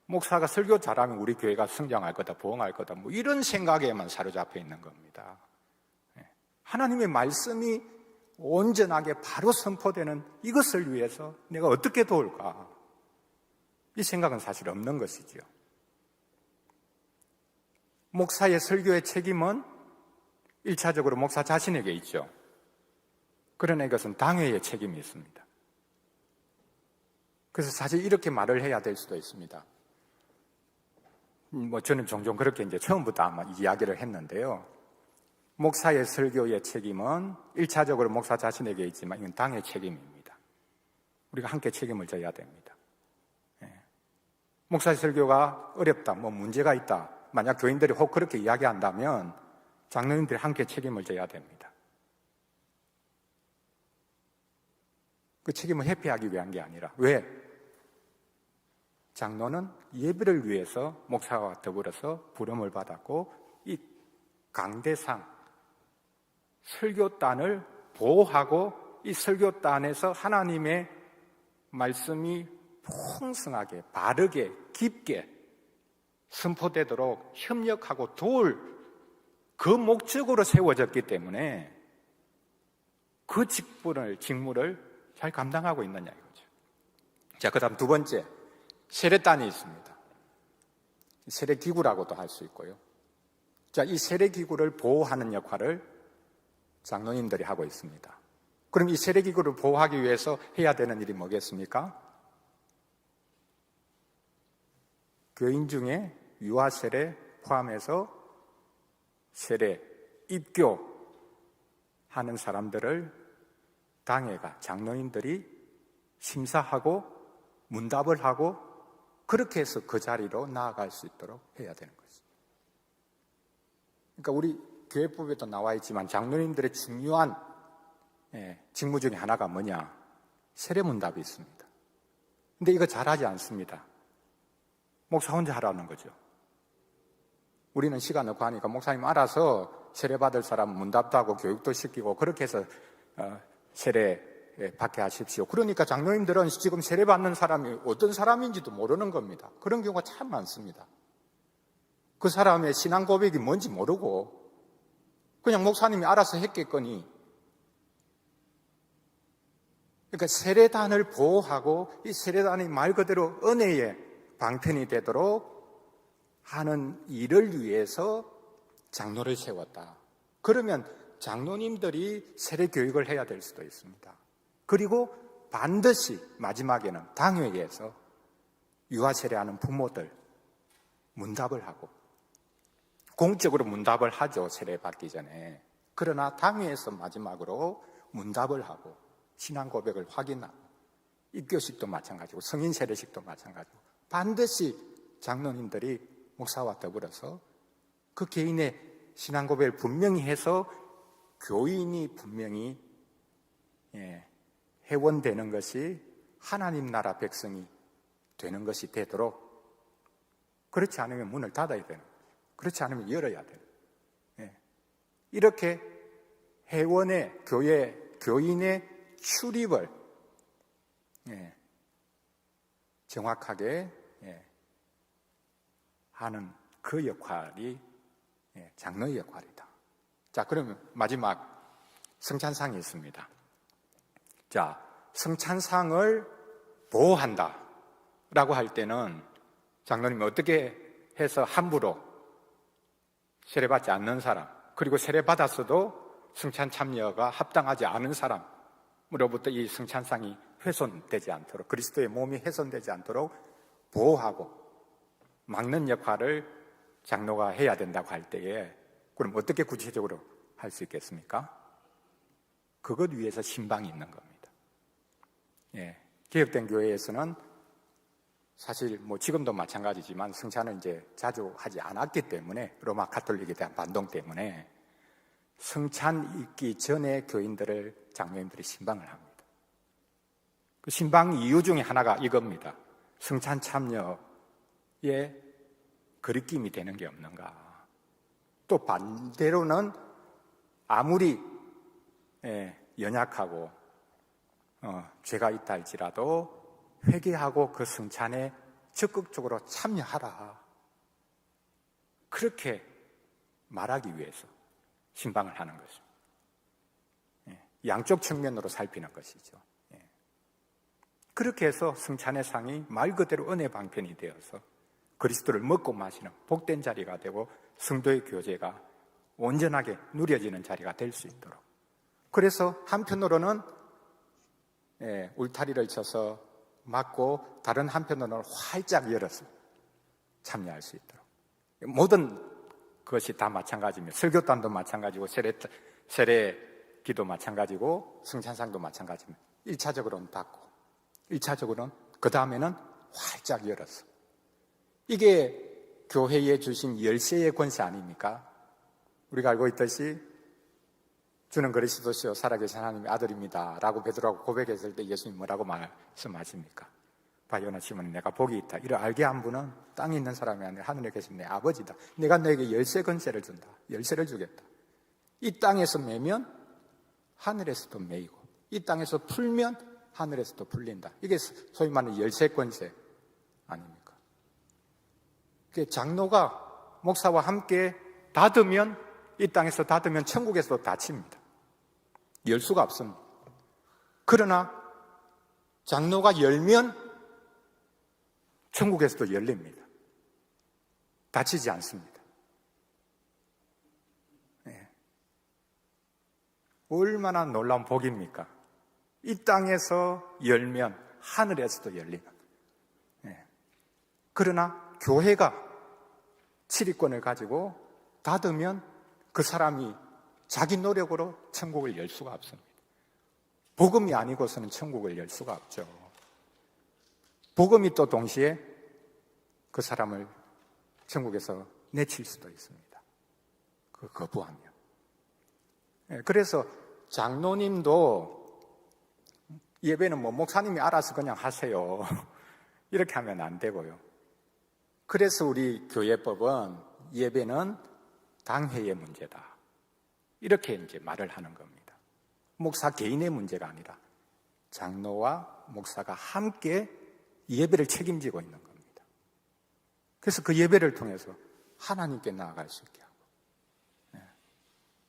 목사가 설교 잘하면 우리 교회가 성장할 거다, 부흥할 거다, 이런 생각에만 사로잡혀 있는 겁니다. 하나님의 말씀이 온전하게 바로 선포되는 이것을 위해서 내가 어떻게 도울까? 이 생각은 사실 없는 것이지요. 목사의 설교의 책임은 1차적으로 목사 자신에게 있죠. 그러나 이것은 당회의 책임이 있습니다. 그래서 사실 이렇게 말을 해야 될 수도 있습니다. 저는 종종 그렇게 이제 처음부터 아마 이야기를 했는데요. 목사의 설교의 책임은 1차적으로 목사 자신에게 있지만 이건 당의 책임입니다. 우리가 함께 책임을 져야 됩니다. 목사의 설교가 어렵다, 문제가 있다. 만약 교인들이 혹 그렇게 이야기한다면 장로님들이 함께 책임을 져야 됩니다. 그 책임을 회피하기 위한 게 아니라, 왜? 장로는 예배를 위해서 목사와 더불어서 부름을 받았고, 이 강대상, 설교단을 보호하고 이 설교단에서 하나님의 말씀이 풍성하게, 바르게, 깊게 선포되도록 협력하고 도울 그 목적으로 세워졌기 때문에 그 직무를 잘 감당하고 있느냐 이거죠. 자, 그 다음 두 번째, 세례단이 있습니다. 세례기구라고도 할 수 있고요. 자, 이 세례기구를 보호하는 역할을 장로님들이 하고 있습니다. 그럼 이 세례기구를 보호하기 위해서 해야 되는 일이 뭐겠습니까? 교인 중에 유아세례 포함해서 세례 입교하는 사람들을 당회가, 장로님들이 심사하고 문답을 하고 그렇게 해서 그 자리로 나아갈 수 있도록 해야 되는 거죠. 그러니까 우리 교회법에도 나와 있지만 장로님들의 중요한 직무 중에 하나가 뭐냐? 세례문답이 있습니다. 근데 이거 잘하지 않습니다. 목사 혼자 하라는 거죠. 우리는 시간 없고 하니까 목사님 알아서 세례받을 사람 문답도 하고 교육도 시키고 그렇게 해서 세례 받게 하십시오. 그러니까 장로님들은 지금 세례받는 사람이 어떤 사람인지도 모르는 겁니다. 그런 경우가 참 많습니다. 그 사람의 신앙 고백이 뭔지 모르고 그냥 목사님이 알아서 했겠거니. 그러니까 세례단을 보호하고 이 세례단이 말 그대로 은혜의 방편이 되도록 하는 일을 위해서 장로를 세웠다. 그러면 장로님들이 세례 교육을 해야 될 수도 있습니다. 그리고 반드시 마지막에는 당회에서 유아 세례하는 부모들 문답을 하고 공적으로 문답을 하죠. 세례 받기 전에. 그러나 당회에서 마지막으로 문답을 하고 신앙 고백을 확인하고 입교식도 마찬가지고 성인 세례식도 마찬가지고 반드시 장로님들이 목사와 더불어서 그 개인의 신앙 고백을 분명히 해서 교인이 분명히 회원되는 것이 하나님 나라 백성이 되는 것이 되도록, 그렇지 않으면 문을 닫아야 되는 거예요. 그렇지 않으면 열어야 돼요. 이렇게 회원의 교인의 출입을 정확하게 하는 그 역할이 장로의 역할이다. 자, 그러면 마지막 성찬상이 있습니다. 자, 성찬상을 보호한다 라고 할 때는 장로님이 어떻게 해서 함부로 세례받지 않는 사람, 그리고 세례받았어도 성찬 참여가 합당하지 않은 사람으로부터 이 성찬상이 훼손되지 않도록, 그리스도의 몸이 훼손되지 않도록 보호하고 막는 역할을 장로가 해야 된다고 할 때에 그럼 어떻게 구체적으로 할 수 있겠습니까? 그것 위해서 신방이 있는 겁니다. 개혁된 교회에서는 사실 지금도 마찬가지지만 성찬을 이제 자주 하지 않았기 때문에, 로마 가톨릭에 대한 반동 때문에 성찬 있기 전에 교인들을 장로님들이 신방을 합니다. 그 신방 이유 중에 하나가 이겁니다. 성찬 참여에 거리낌이 되는 게 없는가. 또 반대로는 아무리 연약하고 죄가 있다 할지라도 회개하고 그 성찬에 적극적으로 참여하라. 그렇게 말하기 위해서 신방을 하는 것입니다. 양쪽 측면으로 살피는 것이죠. 그렇게 해서 성찬의 상이 말 그대로 은혜 방편이 되어서 그리스도를 먹고 마시는 복된 자리가 되고 성도의 교제가 온전하게 누려지는 자리가 될 수 있도록. 그래서 한편으로는 울타리를 쳐서 막고 다른 한편으로는 활짝 열어서 참여할 수 있도록. 모든 것이 다 마찬가지입니다. 설교단도 마찬가지고 세례기도 마찬가지고 성찬상도 마찬가지입니다. 1차적으로는 닫고 1차적으로는 그 다음에는 활짝 열어서. 이게 교회에 주신 열쇠의 권세 아닙니까? 우리가 알고 있듯이 주는 그리스도시요 살아계신 하나님의 아들입니다 라고 베드로하고 고백했을 때 예수님 뭐라고 말씀하십니까? 바요나 시몬, 내가 복이 있다. 이를 알게 한 분은 땅에 있는 사람이 아니라 하늘에 계신 내 아버지다. 내가 너에게 열쇠 권세를 준다. 열쇠를 주겠다. 이 땅에서 매면 하늘에서도 매이고 이 땅에서 풀면 하늘에서도 풀린다. 이게 소위 말하는 열쇠 권세 아닙니까? 장로가 목사와 함께 닫으면, 이 땅에서 닫으면 천국에서도 닫힙니다. 열 수가 없습니다. 그러나 장로가 열면 천국에서도 열립니다. 닫히지 않습니다. 얼마나 놀라운 복입니까? 이 땅에서 열면 하늘에서도 열리는. 그러나 교회가 치리권을 가지고 닫으면 그 사람이 자기 노력으로 천국을 열 수가 없습니다. 복음이 아니고서는 천국을 열 수가 없죠. 복음이 또 동시에 그 사람을 천국에서 내칠 수도 있습니다. 그 거부하면. 그래서 장로님도 예배는 뭐 목사님이 알아서 그냥 하세요. 이렇게 하면 안 되고요. 그래서 우리 교회법은 예배는 당회의 문제다. 이렇게 이제 말을 하는 겁니다. 목사 개인의 문제가 아니라 장로와 목사가 함께 예배를 책임지고 있는 겁니다. 그래서 그 예배를 통해서 하나님께 나아갈 수 있게 하고,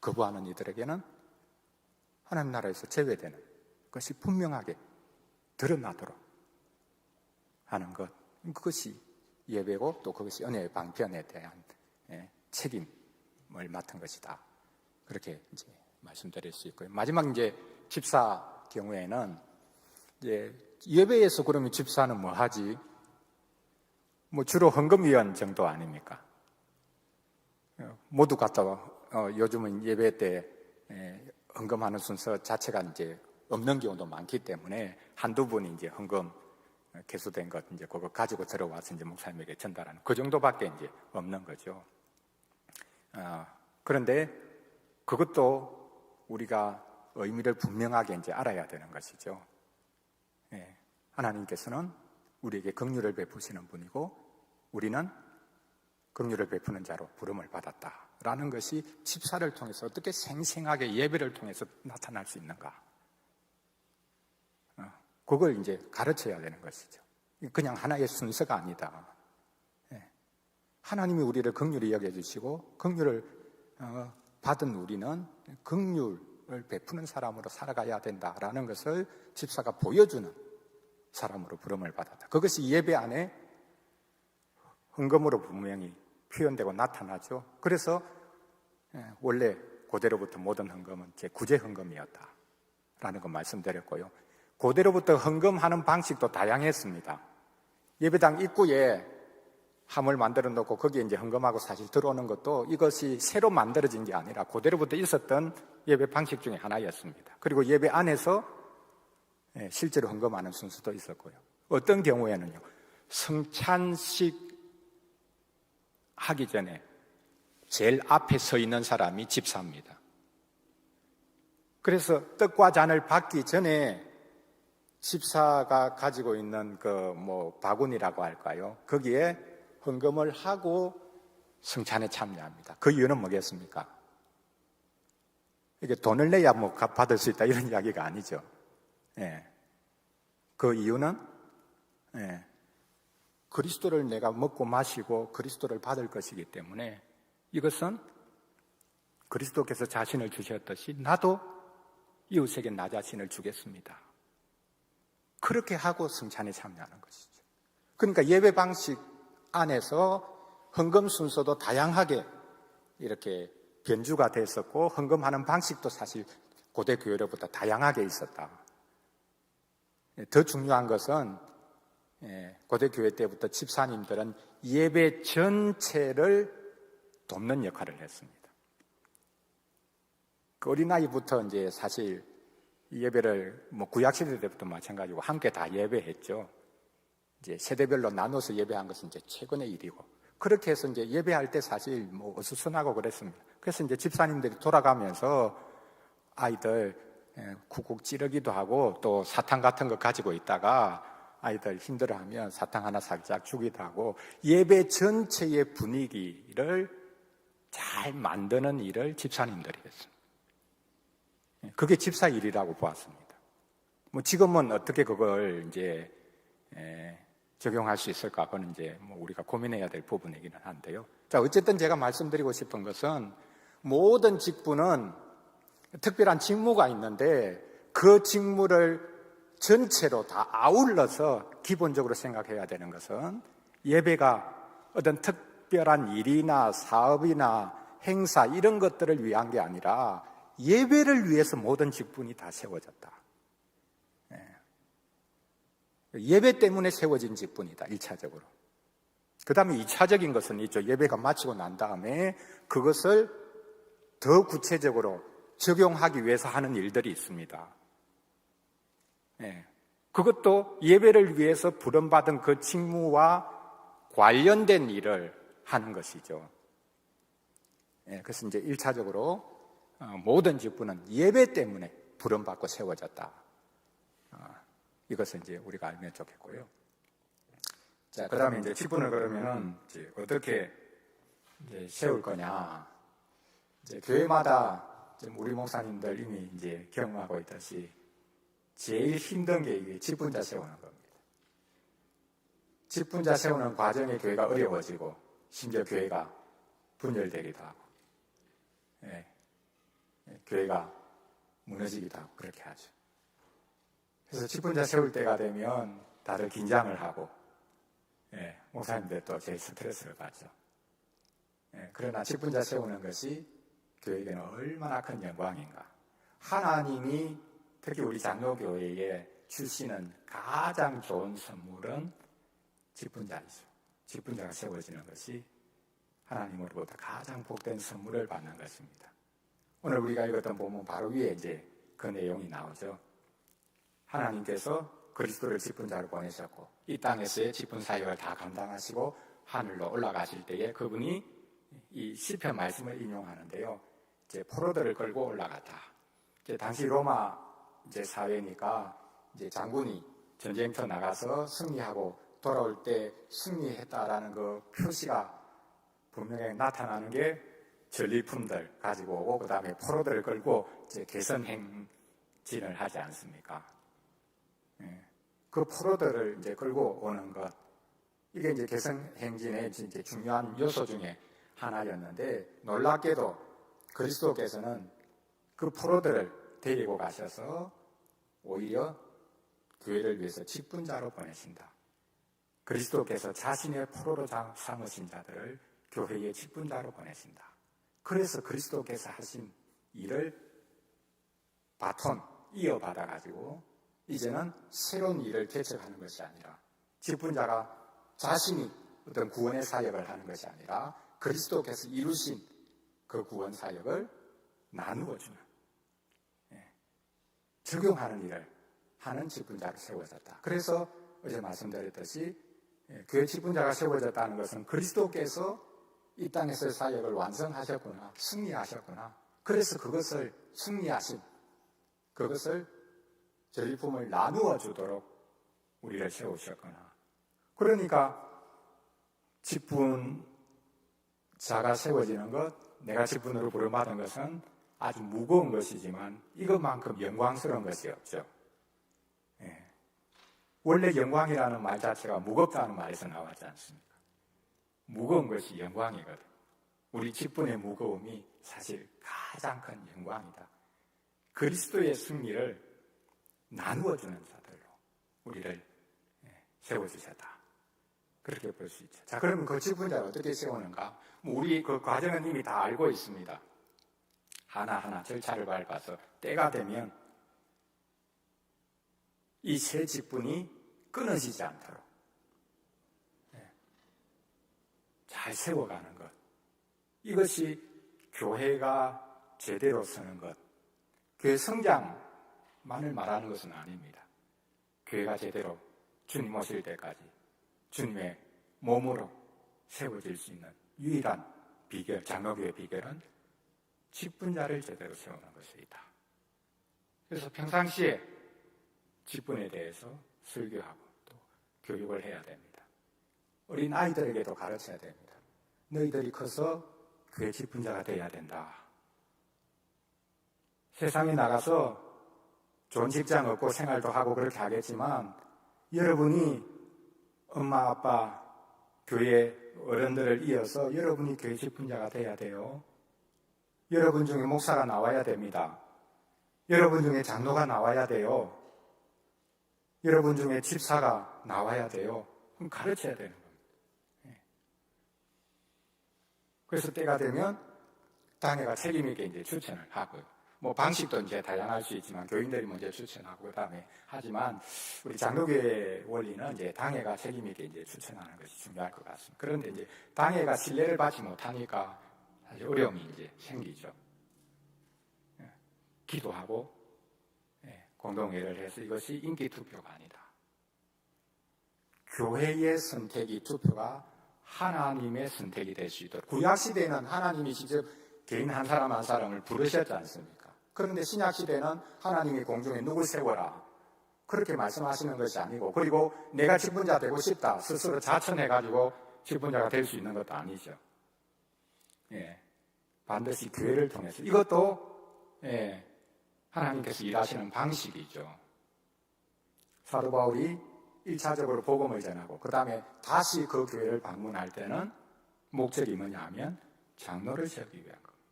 거부하는 이들에게는 하나님 나라에서 제외되는 것이 분명하게 드러나도록 하는 것, 그것이 예배고 또 그것이 은혜의 방편에 대한 책임을 맡은 것이다. 그렇게 이제 말씀드릴 수 있고요. 마지막 이제 집사 경우에는 이제 예배에서 그러면 집사는 뭐 하지? 뭐 주로 헌금위원 정도 아닙니까? 모두 갖다 요즘은 예배 때 헌금하는 순서 자체가 이제 없는 경우도 많기 때문에 한두 분이 이제 헌금 개수된 것 이제 그거 가지고 들어와서 이제 목사님에게 전달하는 그 정도밖에 이제 없는 거죠. 그런데 그것도 우리가 의미를 분명하게 이제 알아야 되는 것이죠. 하나님께서는 우리에게 긍휼을 베푸시는 분이고 우리는 긍휼을 베푸는 자로 부름을 받았다라는 것이 집사를 통해서 어떻게 생생하게 예배를 통해서 나타날 수 있는가? 그걸 이제 가르쳐야 되는 것이죠. 그냥 하나의 순서가 아니다. 하나님이 우리를 긍휼히 여겨주시고 긍휼을 받은 우리는 긍휼을 베푸는 사람으로 살아가야 된다라는 것을 집사가 보여주는 사람으로 부름을 받았다. 그것이 예배 안에 헌금으로 분명히 표현되고 나타나죠. 그래서 원래 고대로부터 모든 헌금은 제9제 헌금이었다라는 거 말씀드렸고요. 고대로부터 헌금하는 방식도 다양했습니다. 예배당 입구에 함을 만들어 놓고 거기에 이제 헌금하고 사실 들어오는 것도 이것이 새로 만들어진 게 아니라 고대로부터 있었던 예배 방식 중에 하나였습니다. 그리고 예배 안에서 실제로 헌금하는 순서도 있었고요. 어떤 경우에는요, 성찬식 하기 전에 제일 앞에 서 있는 사람이 집사입니다. 그래서 떡과 잔을 받기 전에 집사가 가지고 있는 바구니라고 할까요? 거기에 헌금을 하고 성찬에 참여합니다. 그 이유는 뭐겠습니까? 이게 돈을 내야 받을 수 있다 이런 이야기가 아니죠. 그 이유는 그리스도를 내가 먹고 마시고 그리스도를 받을 것이기 때문에 이것은 그리스도께서 자신을 주셨듯이 나도 이웃에게 나 자신을 주겠습니다. 그렇게 하고 성찬에 참여하는 것이죠. 그러니까 예배 방식 안에서 헌금 순서도 다양하게 이렇게 변주가 됐었고 헌금하는 방식도 사실 고대 교회로부터 다양하게 있었다. 더 중요한 것은 고대 교회 때부터 집사님들은 예배 전체를 돕는 역할을 했습니다. 그 어린아이부터 이제 사실 예배를 구약시대 때부터 마찬가지고 함께 다 예배했죠. 이제 세대별로 나눠서 예배한 것은 이제 최근의 일이고 그렇게 해서 이제 예배할 때 사실 어수선하고 그랬습니다. 그래서 이제 집사님들이 돌아가면서 아이들 쿡쿡 찌르기도 하고 또 사탕 같은 거 가지고 있다가 아이들 힘들어하면 사탕 하나 살짝 주기도 하고 예배 전체의 분위기를 잘 만드는 일을 집사님들이 했습니다. 그게 집사 일이라고 보았습니다. 지금은 어떻게 그걸 이제 적용할 수 있을까? 그건 이제 우리가 고민해야 될 부분이기는 한데요. 자, 어쨌든 제가 말씀드리고 싶은 것은 모든 직분은 특별한 직무가 있는데 그 직무를 전체로 다 아울러서 기본적으로 생각해야 되는 것은 예배가 어떤 특별한 일이나 사업이나 행사 이런 것들을 위한 게 아니라 예배를 위해서 모든 직분이 다 세워졌다. 예배 때문에 세워진 직분이다, 1차적으로. 그 다음에 2차적인 것은 있죠. 예배가 마치고 난 다음에 그것을 더 구체적으로 적용하기 위해서 하는 일들이 있습니다. 그것도 예배를 위해서 부름받은 그 직무와 관련된 일을 하는 것이죠. 그래서 이제 1차적으로 모든 직분은 예배 때문에 부름받고 세워졌다. 이것을 이제 우리가 알면 좋겠고요. 자, 그 다음에 이제 직분을 그러면은 이제 어떻게 이제 세울 거냐. 이제 교회마다 지금 우리 목사님들 이미 이제 경험하고 있듯이 제일 힘든 게 이게 직분자 세우는 겁니다. 직분자 세우는 과정에 교회가 어려워지고 심지어 교회가 분열되기도 하고, 교회가 무너지기도 하고 그렇게 하죠. 그래서 직분자 세울 때가 되면 다들 긴장을 하고, 목사님들 또 제일 스트레스를 받죠. 그러나 직분자 세우는 것이 교회에게는 얼마나 큰 영광인가. 하나님이 특히 우리 장로교회에 주시는 가장 좋은 선물은 직분자이죠. 직분자가 세워지는 것이 하나님으로부터 가장 복된 선물을 받는 것입니다. 오늘 우리가 읽었던 본문 바로 위에 이제 그 내용이 나오죠. 하나님께서 그리스도를 직분자로 보내셨고 이 땅에서의 직분 사역을 다 감당하시고 하늘로 올라가실 때에 그분이 이 시편 말씀을 인용하는데요. 이제 포로들을 끌고 올라갔다. 이제 당시 로마 이제 사회니까 이제 장군이 전쟁터 나가서 승리하고 돌아올 때 승리했다라는 그 표시가 분명히 나타나는 게 전리품들 가지고 오고 그 다음에 포로들을 끌고 이제 개선행진을 하지 않습니까? 그 포로들을 이제 끌고 오는 것, 이게 이제 개선행진의 이제 중요한 요소 중에 하나였는데 놀랍게도 그리스도께서는 그 포로들을 데리고 가셔서 오히려 교회를 위해서 직분자로 보내신다. 그리스도께서 자신의 포로로 삼으신 자들을 교회의 직분자로 보내신다. 그래서 그리스도께서 하신 일을 바톤 이어받아가지고 이제는 새로운 일을 개척하는 것이 아니라 직분자가 자신이 어떤 구원의 사역을 하는 것이 아니라 그리스도께서 이루신 그 구원 사역을 나누어주는, 적용하는 일을 하는 직분자로 세워졌다. 그래서 어제 말씀드렸듯이 교회 직분자가 세워졌다는 것은 그리스도께서 이 땅에서의 사역을 완성하셨구나, 승리하셨구나. 그래서 그것을 승리하신, 그것을 전리품을 나누어 주도록 우리를 세우셨구나. 그러니까 직분자가 세워지는 것, 내가 직분으로 부름받은 것은 아주 무거운 것이지만 이것만큼 영광스러운 것이 없죠. 원래 영광이라는 말 자체가 무겁다는 말에서 나왔지 않습니까? 무거운 것이 영광이거든. 우리 직분의 무거움이 사실 가장 큰 영광이다. 그리스도의 승리를 나누어주는 자들로 우리를 세워주셨다. 그렇게 볼 수 있죠. 자, 그러면 그 직분자를 어떻게 세우는가? 우리 그 과정은 이미 다 알고 있습니다. 하나하나 절차를 밟아서 때가 되면 이 새 직분이 끊어지지 않도록 잘 세워가는 것. 이것이 교회가 제대로 서는 것. 교회 성장만을 말하는 것은 아닙니다. 교회가 제대로 주님 오실 때까지 주님의 몸으로 세워질 수 있는 유일한 비결, 장로교의 비결은 직분자를 제대로 세우는 것이다. 그래서 평상시에 직분에 대해서 설교하고 또 교육을 해야 됩니다. 어린 아이들에게도 가르쳐야 됩니다. 너희들이 커서 교회 직분자가 되어야 된다. 세상에 나가서 좋은 직장 얻고 생활도 하고 그렇게 하겠지만 여러분이 엄마, 아빠, 교회 어른들을 이어서 여러분이 교회 직분자가 되어야 돼요. 여러분 중에 목사가 나와야 됩니다. 여러분 중에 장로가 나와야 돼요. 여러분 중에 집사가 나와야 돼요. 그럼 가르쳐야 되는 겁니다. 그래서 때가 되면 당회가 책임있게 이제 추천을 하고요. 뭐 방식도 이제 다양할 수 있지만 교인들이 먼저 추천하고 그다음에 하지만 우리 장로교회 원리는 이제 당회가 책임있게 이제 추천하는 것이 중요할 것 같습니다. 그런데 이제 당회가 신뢰를 받지 못하니까 사실 어려움이 이제 생기죠. 기도하고 공동회의를 해서 이것이 인기투표가 아니다. 교회의 선택이 투표가 하나님의 선택이 될 수 있도록. 구약시대에는 하나님이 직접 개인 한 사람 한 사람을 부르셨지 않습니까? 그런데 신약시대는 하나님이 공중에 누굴 세워라 그렇게 말씀하시는 것이 아니고, 그리고 내가 직분자 되고 싶다 스스로 자천해가지고 직분자가 될 수 있는 것도 아니죠. 반드시 교회를 통해서. 이것도 하나님께서 일하시는 방식이죠. 사도 바울이 1차적으로 복음을 전하고 그 다음에 다시 그 교회를 방문할 때는 목적이 뭐냐 하면 장로를 세우기 위한 겁니다.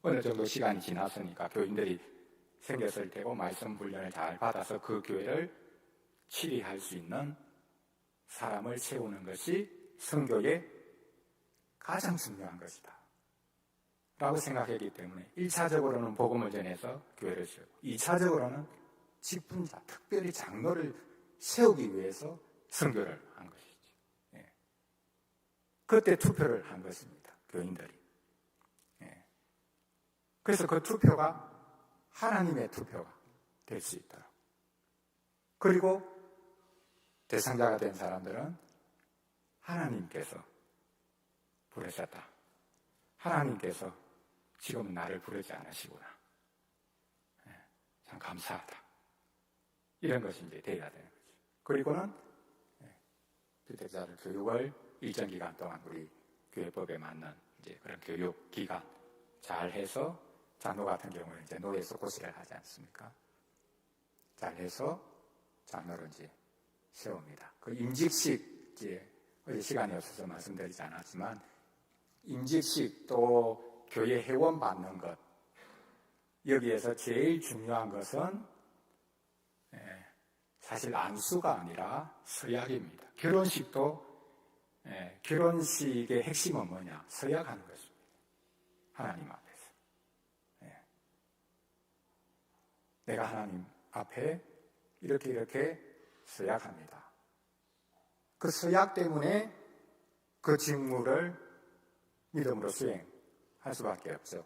어느 정도 시간이 지났으니까 교인들이 생겼을 테고 말씀 훈련을 잘 받아서 그 교회를 치리할 수 있는 사람을 세우는 것이 선교의 가장 중요한 것이다 라고 생각했기 때문에 1차적으로는 복음을 전해서 교회를 세우고 2차적으로는 직분자, 특별히 장로를 세우기 위해서 선교를 한 것이죠. 그때 투표를 한 것입니다. 교인들이. 그래서 그 투표가 하나님의 투표가 될 수 있도록. 그리고 대상자가 된 사람들은 하나님께서 부르셨다. 하나님께서 지금은 나를 부르지 않으시구나. 참 감사하다. 이런 것이 이제 돼야 되는 거죠. 그리고는 주택자를 교육을 일정 기간 동안 우리 교회법에 맞는 이제 그런 교육 기간 잘 해서, 장로 같은 경우는 이제 노예에서 고시를 하지 않습니까? 잘 해서 장로를 이제 세웁니다. 그 임직식, 이제 어제 시간이 없어서 말씀드리지 않았지만, 임직식 또 교회 회원 받는 것, 여기에서 제일 중요한 것은 사실 안수가 아니라 서약입니다. 결혼식도 결혼식의 핵심은 뭐냐? 서약하는 것입니다. 하나님 앞에서. 내가 하나님 앞에 이렇게 서약합니다. 그 서약 때문에 그 직무를 믿음으로 수행할 수밖에 없죠.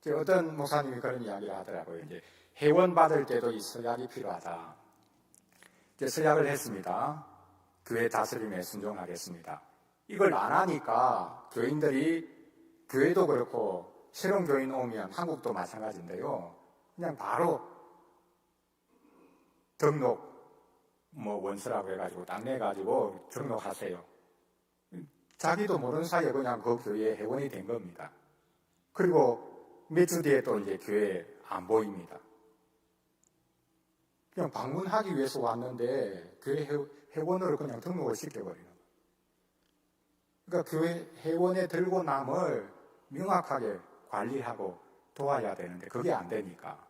어떤 목사님이 그런 이야기를 하더라고요. 이제 회원 받을 때도 이 서약이 필요하다. 이제 서약을 했습니다. 교회 다스림에 순종하겠습니다. 이걸 안 하니까 교인들이, 교회도 그렇고 새로운 교인 오면 한국도 마찬가지인데요. 그냥 바로 등록 원서라고 해가지고 딱 내가지고 등록하세요. 자기도 모르는 사이에 그냥 그 교회에 회원이 된 겁니다. 그리고 몇 주 뒤에 또 이제 교회에 안 보입니다. 그냥 방문하기 위해서 왔는데 교회 회원으로 그냥 등록을 시켜버리는 거예요. 그러니까 교회 회원의 들고 남을 명확하게 관리하고 도와야 되는데 그게 안 되니까.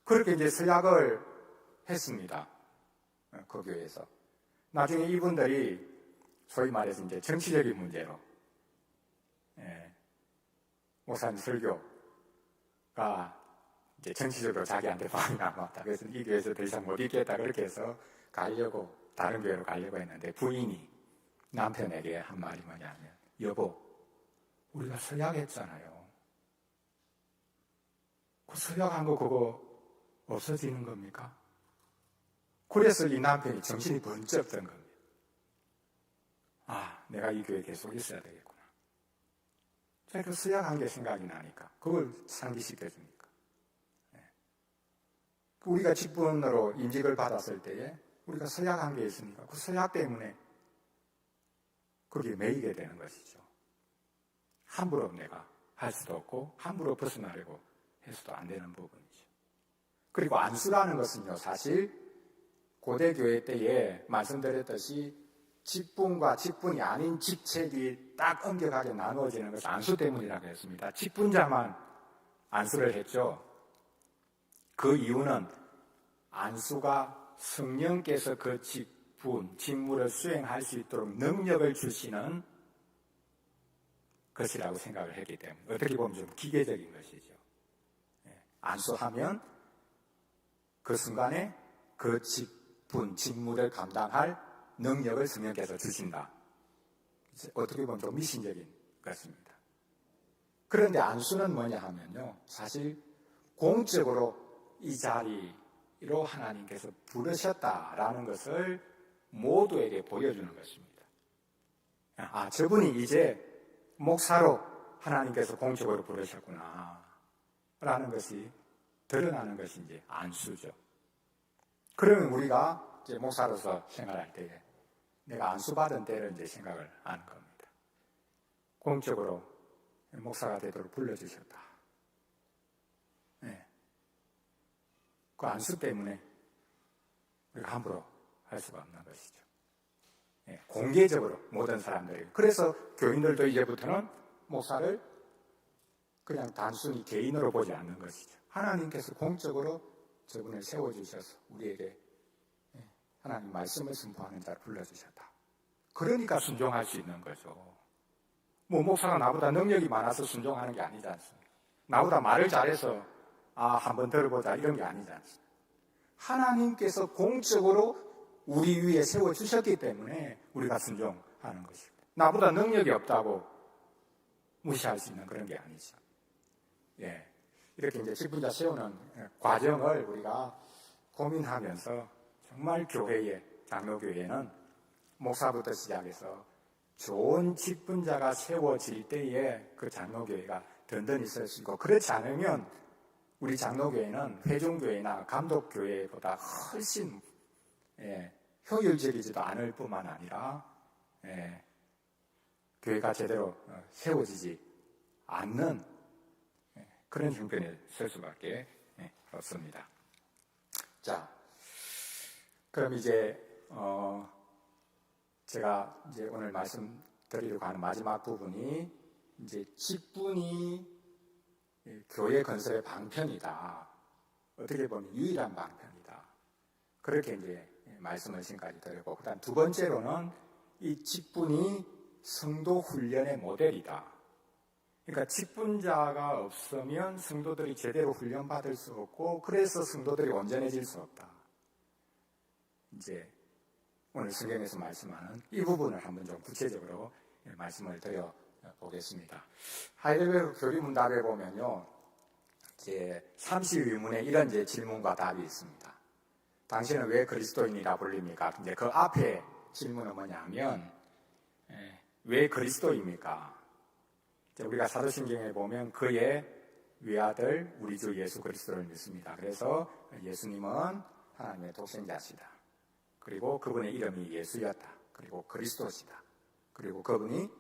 그렇게 이제 서약을 했습니다. 그 교회에서. 나중에 이분들이 소위 말해서 이제 정치적인 문제로 목사님 설교가 이제 정치적으로 자기한테 반응이 안 왔다. 그래서 이 교회에서 더 이상 못 있겠다. 그렇게 해서 가려고, 다른 교회로 가려고 했는데 부인이 남편에게 한 말이 뭐냐면, 여보, 우리가 서약했잖아요. 그 서약한 거 그거 없어지는 겁니까? 그래서 이 남편이 정신이 번쩍 든 겁니다. 아, 내가 이 교회에 계속 있어야 되겠구나. 제가 그 서약한 게 생각이 나니까 그걸 상기시켜주니까. 우리가 직분으로 임직을 받았을 때에 우리가 서약한 게 있으니까 그 서약 때문에 거기에 매이게 되는 것이죠. 함부로 내가 할 수도 없고 함부로 벗어나려고 해서도 안 되는 부분이죠. 그리고 안수라는 것은요, 사실 고대 교회 때에 말씀드렸듯이 직분과 직분이 아닌 직책이 딱 엄격하게 나누어지는 것은 안수 때문이라고 했습니다. 직분자만 안수를 했죠. 그 이유는 안수가 성령께서 그 직분, 직무를 수행할 수 있도록 능력을 주시는 것이라고 생각을 했기 때문에, 어떻게 보면 좀 기계적인 것이죠. 안수하면 그 순간에 그 직분, 직무를 감당할 능력을 성령께서 주신다. 어떻게 보면 좀 미신적인 것입니다. 그런데 안수는 뭐냐 하면요, 사실 공적으로 이 자리로 하나님께서 부르셨다라는 것을 모두에게 보여주는 것입니다. 저분이 이제 목사로 하나님께서 공적으로 부르셨구나 라는 것이 드러나는 것이 이제 안수죠. 그러면 우리가 이제 목사로서 생활할 때에 내가 안수받은 때를 이제 생각을 하는 겁니다. 공적으로 목사가 되도록 불러주셨다. 네. 그 안수 때문에 우리가 함부로 할 수가 없는 것이죠. 네. 공개적으로 모든 사람들이. 그래서 교인들도 이제부터는 목사를 그냥 단순히 개인으로 보지 않는 것이죠. 하나님께서 공적으로 저분을 세워주셔서 우리에게 하나님 말씀을 선포하는 자를 불러주셨다. 그러니까 순종할 수 있는 거죠. 목사가 나보다 능력이 많아서 순종하는 게 아니지 않습니까? 나보다 말을 잘해서 한번 들어보자 이런 게 아니지 않습니까? 하나님께서 공적으로 우리 위에 세워주셨기 때문에 우리가 순종하는 것입니다. 나보다 능력이 없다고 무시할 수 있는 그런 게 아니죠. 예. 이렇게 이제 직분자 세우는 과정을 우리가 고민하면서 정말 장로교회는 목사부터 시작해서 좋은 직분자가 세워질 때에 그 장로교회가 든든히 설 수 있고, 그렇지 않으면 우리 장로교회는 회중교회나 감독교회보다 훨씬 효율적이지도 않을 뿐만 아니라 교회가 제대로 세워지지 않는 그런 형편에 설 수밖에 없습니다. 자, 그럼 이제 제가 이제 오늘 말씀드리려고 하는 마지막 부분이 이제 직분이 교회 건설의 방편이다. 어떻게 보면 유일한 방편이다. 그렇게 이제 말씀을 지금까지 드리고, 그다음 두 번째로는 이 직분이 성도 훈련의 모델이다. 그러니까 직분자가 없으면 성도들이 제대로 훈련받을 수 없고, 그래서 성도들이 온전해질 수 없다. 이제 오늘 성경에서 말씀하는 이 부분을 한번 좀 구체적으로 말씀을 드려 보겠습니다. 하이델베르크 교리문답에 보면요, 이제 30위문에 이런 이제 질문과 답이 있습니다. 당신은 왜 그리스도인이라 불립니까? 이제 그 앞에 질문은 뭐냐면, 왜 그리스도입니까? 우리가 사도신경에 보면 그의 외아들 우리 주 예수 그리스도를 믿습니다. 그래서 예수님은 하나님의 독생자시다. 그리고 그분의 이름이 예수였다. 그리고 그리스도시다. 그리고 그분이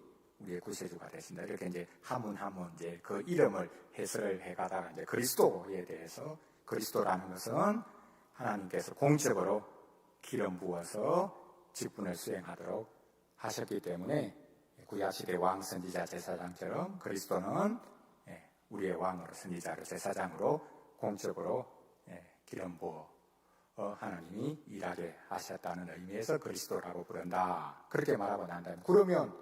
우리의 구세주가 되신다. 이렇게 이제 한문 이제 그 이름을 해설을 해가다가 이제 그리스도에 대해서, 그리스도라는 것은 하나님께서 공적으로 기름 부어서 직분을 수행하도록 하셨기 때문에 구약시대 왕, 선지자, 제사장처럼 그리스도는 우리의 왕으로, 선지자로, 제사장으로 공적으로 기름 부어 하나님이 일하게 하셨다는 의미에서 그리스도라고 부른다. 그렇게 말하고 난 다음에, 그러면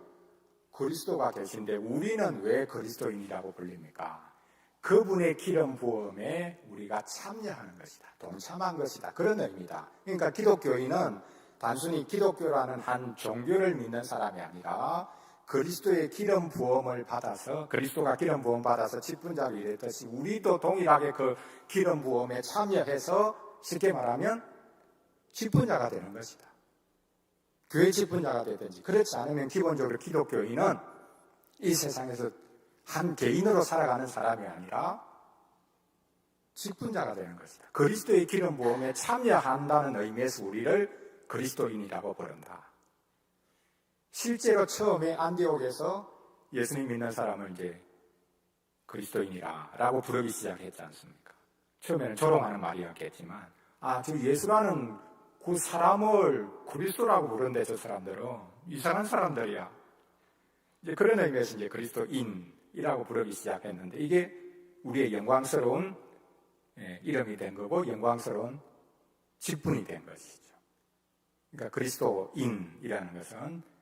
그리스도가 계신데 우리는 왜 그리스도인이라고 불립니까? 그분의 기름 부음에 우리가 참여하는 것이다. 동참한 것이다. 그런 의미다. 그러니까 기독교인은 단순히 기독교라는 한 종교를 믿는 사람이 아니라 그리스도의 기름 부음을 받아서, 그리스도가 기름 부음 받아서 직분자로 일했듯이 우리도 동일하게 그 기름 부음에 참여해서 쉽게 말하면 직분자가 되는 것이다. 교회 직분자가 되든지, 그렇지 않으면 기본적으로 기독교인은 이 세상에서 한 개인으로 살아가는 사람이 아니라 직분자가 되는 것이다. 그리스도의 기름 부음에 참여한다는 의미에서 우리를 그리스도인이라고 부른다. 실제로 처음에 안디옥에서 예수님 믿는 사람을 이제 그리스도인이라고 부르기 시작했지 않습니까? 처음에는 조롱하는 말이었겠지만, 저 예수라는 그 사람을 그리스도라고 부르는데 저 사람들은 이상한 사람들이야. 이제 그런 의미에서 이제 그리스도인이라고 부르기 시작했는데, 이게 우리의 영광스러운 이름이 된 거고 영광스러운 직분이 된 것이죠. 그러니까 그리스도인이라는 것은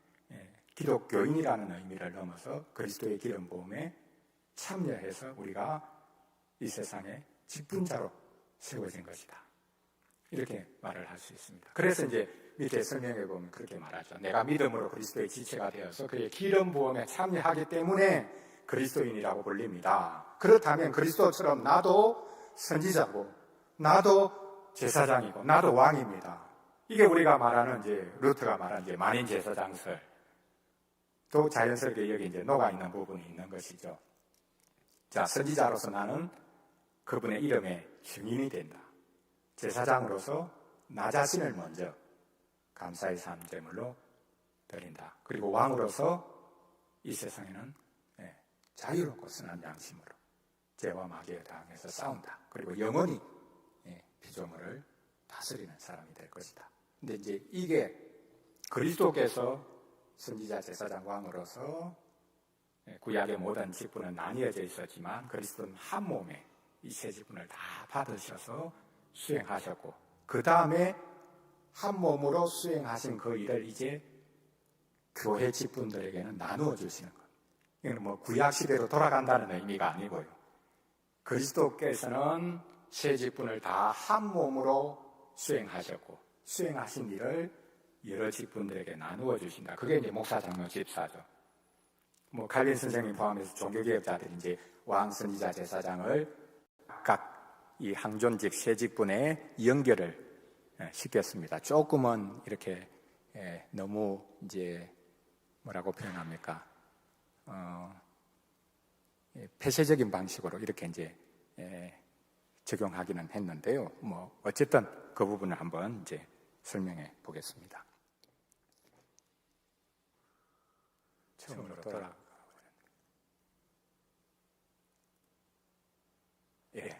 기독교인이라는 의미를 넘어서 그리스도의 기름 부음에 참여해서 우리가 이 세상의 직분자로 세워진 것이다. 이렇게 말을 할 수 있습니다. 그래서 이제 밑에 설명해 보면 그렇게 말하죠. 내가 믿음으로 그리스도의 지체가 되어서 그의 기름 부음에 참여하기 때문에 그리스도인이라고 불립니다. 그렇다면 그리스도처럼 나도 선지자고 나도 제사장이고 나도 왕입니다. 이게 우리가 말하는 이제 루트가 말하는 이제 만인 제사장설 또 자연스럽게 여기 이제 녹아 있는 부분이 있는 것이죠. 자, 선지자로서 나는 그분의 이름에 증인이 된다. 제사장으로서 나 자신을 먼저 감사의 삶제물로 드린다. 그리고 왕으로서 이 세상에는 자유롭고 선한 양심으로 죄와 마귀에 대항해서 싸운다. 그리고 영원히 피조물을 다스리는 사람이 될 것이다. 근데 이제 이게 그리스도께서 선지자, 제사장, 왕으로서 구약의 모든 직분은 나뉘어져 있었지만 그리스도는 한 몸에 이 세 직분을 다 받으셔서 수행하셨고 그 다음에 한 몸으로 수행하신 그 일을 이제 교회 직분들에게는 나누어 주시는 것. 이건 뭐 구약 시대로 돌아간다는 의미가 아니고요. 그리스도께서는 세 직분을 다 한 몸으로 수행하셨고 수행하신 일을 여러 직분들에게 나누어 주신다. 그게 이제 목사, 장로, 집사죠. 뭐 칼빈 선생님 포함해서 종교개혁자들이 이제 왕, 선지자, 제사장을 각 이 항존직 세 직분에 연결을 시켰습니다. 조금은 이렇게 너무 이제 뭐라고 표현합니까? 폐쇄적인 방식으로 이렇게 이제 적용하기는 했는데요. 뭐 어쨌든 그 부분을 한번 이제 설명해 보겠습니다. 처음으로 돌아가. 예.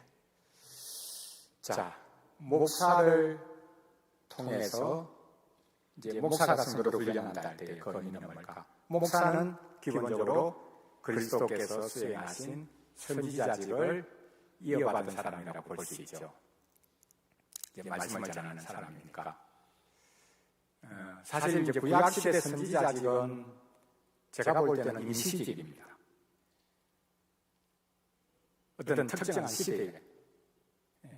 자, 목사를 통해서 이제 목사가 성도를 훈련한다 할 때의 권위는 뭘까? 목사는 기본적으로 그리스도께서 수행하신 선지자직을 이어받은 사람이라고 볼 수 있죠. 이제 말씀을 전하는 사람이니까. 사실 이제 구약시대 선지자직은 제가 볼 때는 임시직입니다. 어떤 특정한 시대에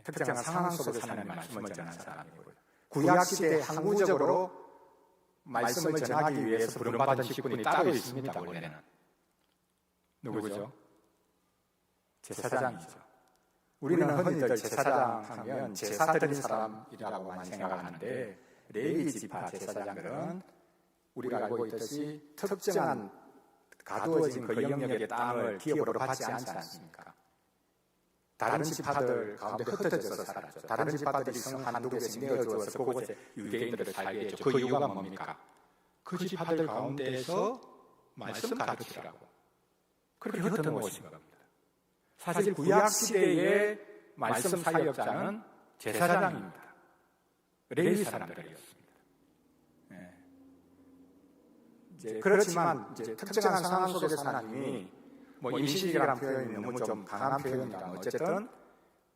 특정한 상황 속에 사는 말씀을 전하는 사람이고요. 구약시대 항구적으로 말씀을 전하기 위해서 부름받은 직분이 따로 있습니다. 원래는 누구죠? 제사장이죠. 우리는 흔히들 제사장 하면 제사 드린 사람이라고만 생각하는데 레위 지파 제사장들은 우리가 알고 있듯이 특정한 가두어진 그 영역의 땅을 기업으로 받지 않지 않습니까? 다른 지파들 가운데 흩어져서 살았죠. 다른 지파들이 성 한두 개씩 내어주어서 그곳에 유대인들을 살게 했죠. 그 이유가 뭡니까? 그 지파들 가운데에서 말씀 가르치라고 그렇게 흩어놓으신 겁니다. 사실 구약시대의 말씀 사역자는 제사장입니다. 레위 사람들이었습니다. 이제 그렇지만 이제 특정한 상황 속에서 하나님이 뭐 임시직이라는 표현이 너무 좀 강한 표현이라 어쨌든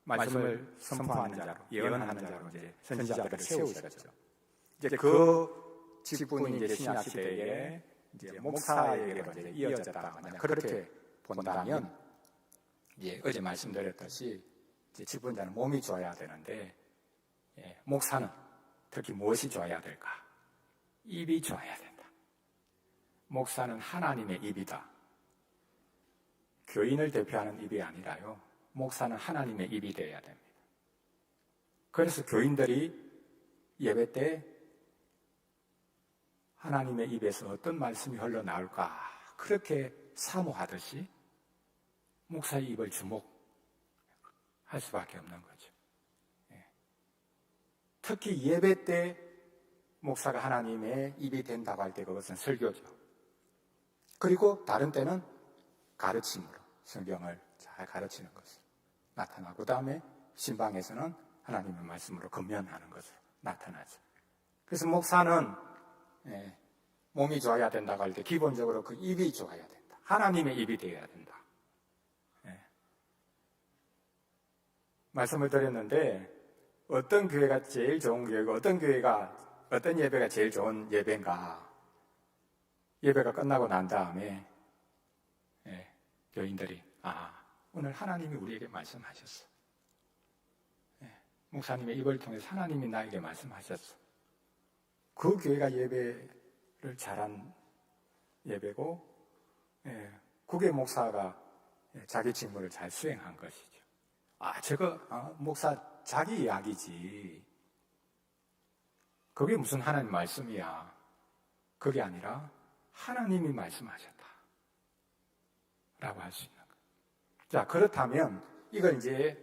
말씀을 선포하는 자로 예언하는 자로 이제 선지자들을 세우셨죠. 이제 그 직분이 이제 신약 시대에 이제 목사에게로 이제 이어졌다거나 그렇게 본다면 이제 어제 말씀드렸듯이 이제 직분자는 몸이 좋아야 되는데 목사는 특히 무엇이 좋아야 될까? 입이 좋아야 된다. 목사는 하나님의 입이다. 교인을 대표하는 입이 아니라요. 목사는 하나님의 입이 되어야 됩니다. 그래서 교인들이 예배 때 하나님의 입에서 어떤 말씀이 흘러나올까 그렇게 사모하듯이 목사의 입을 주목할 수밖에 없는 거죠. 특히 예배 때 목사가 하나님의 입이 된다고 할 때 그것은 설교죠. 그리고 다른 때는 가르침으로 성경을 잘 가르치는 것으로 나타나고 그 다음에 신방에서는 하나님의 말씀으로 권면하는 것으로 나타나죠. 그래서 목사는 몸이 좋아야 된다고 할 때 기본적으로 그 입이 좋아야 된다. 하나님의 입이 되어야 된다. 말씀을 드렸는데 어떤 교회가 제일 좋은 교회고 어떤 예배가 제일 좋은 예배인가. 예배가 끝나고 난 다음에 교인들이 오늘 하나님이 우리에게 말씀하셨어. 목사님의 입을 통해서 하나님이 나에게 말씀하셨어. 그 교회가 예배를 잘한 예배고 그게 목사가 자기 직무를 잘 수행한 것이죠. 저거 목사 자기 이야기지. 그게 무슨 하나님 말씀이야. 그게 아니라 하나님이 말씀하셨다 라고 할 수 있는 거예요. 자, 그렇다면 이걸 이제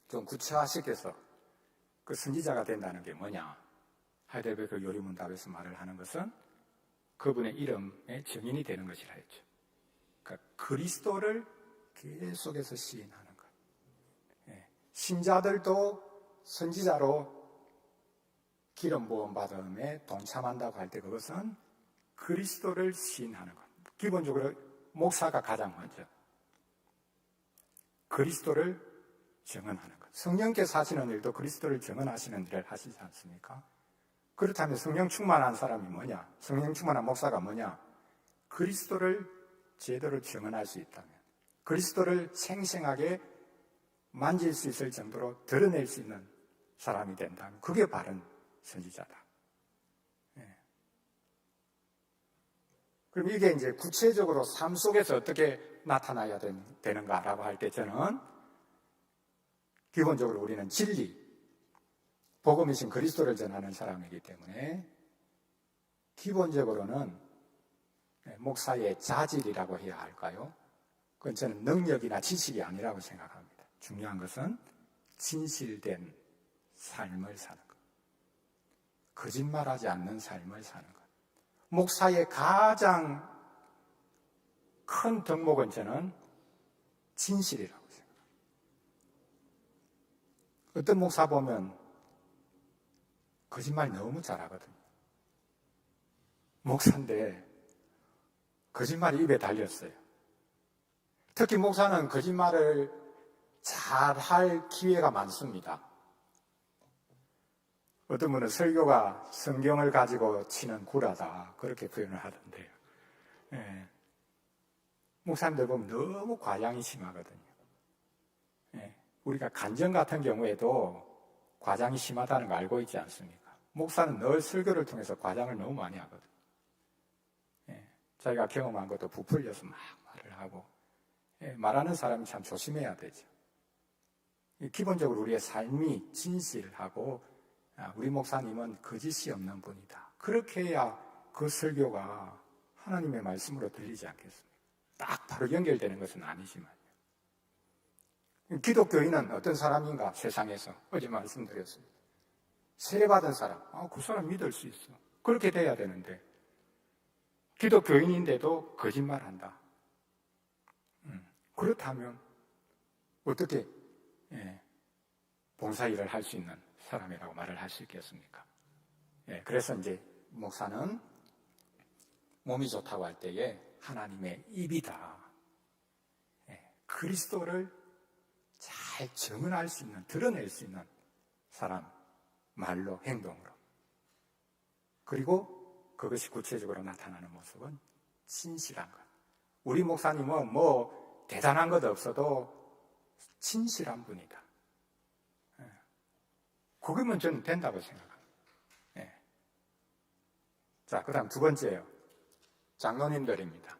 좀 구체화시켜서 그 선지자가 된다는 게 뭐냐? 하이델베르크 요리문답에서 말을 하는 것은 그분의 이름의 증인이 되는 것이라 했죠. 그러니까 그리스도를 계속해서 시인하는 것. 신자들도 선지자로 기름 부음 받음에 동참한다고 할 때 그것은 그리스도를 시인하는 것. 기본적으로 목사가 가장 먼저 그리스도를 증언하는 것. 성령께서 하시는 일도 그리스도를 증언하시는 일을 하시지 않습니까? 그렇다면 성령 충만한 사람이 뭐냐? 성령 충만한 목사가 뭐냐? 그리스도를 제대로 증언할 수 있다면, 그리스도를 생생하게 만질 수 있을 정도로 드러낼 수 있는 사람이 된다면 그게 바른 선지자다. 그럼 이게 이제 구체적으로 삶 속에서 어떻게 나타나야 되는가라고 할 때 저는 기본적으로 우리는 진리, 복음이신 그리스도를 전하는 사람이기 때문에 기본적으로는 목사의 자질이라고 해야 할까요? 그건 저는 능력이나 지식이 아니라고 생각합니다. 중요한 것은 진실된 삶을 사는 것. 거짓말하지 않는 삶을 사는 것. 목사의 가장 큰 덕목은 저는 진실이라고 생각합니다. 어떤 목사 보면 거짓말 너무 잘하거든요. 목사인데 거짓말이 입에 달렸어요. 특히 목사는 거짓말을 잘할 기회가 많습니다. 어떤 분은 설교가 성경을 가지고 치는 구라다 그렇게 표현을 하던데요. 목사님들 보면 너무 과장이 심하거든요. 우리가 간증 같은 경우에도 과장이 심하다는 거 알고 있지 않습니까? 목사는 늘 설교를 통해서 과장을 너무 많이 하거든요. 자기가 경험한 것도 부풀려서 막 말을 하고, 말하는 사람이 참 조심해야 되죠. 기본적으로 우리의 삶이 진실하고 우리 목사님은 거짓이 없는 분이다. 그렇게 해야 그 설교가 하나님의 말씀으로 들리지 않겠습니까? 딱 바로 연결되는 것은 아니지만요. 기독교인은 어떤 사람인가 세상에서 어제 말씀드렸습니다. 세례받은 사람, 그 사람 믿을 수 있어. 그렇게 돼야 되는데 기독교인인데도 거짓말한다. 그렇다면 어떻게 봉사일을 할 수 있는 사람이라고 말을 할 수 있겠습니까? 그래서 이제 목사는 몸이 좋다고 할 때에 하나님의 입이다. 그리스도를 잘 증언할 수 있는, 드러낼 수 있는 사람, 말로, 행동으로. 그리고 그것이 구체적으로 나타나는 모습은 진실한 것. 우리 목사님은 뭐 대단한 것 없어도 진실한 분이다. 그거면 저는 된다고 생각합니다. 자, 그 다음 두 번째요. 장로님들입니다.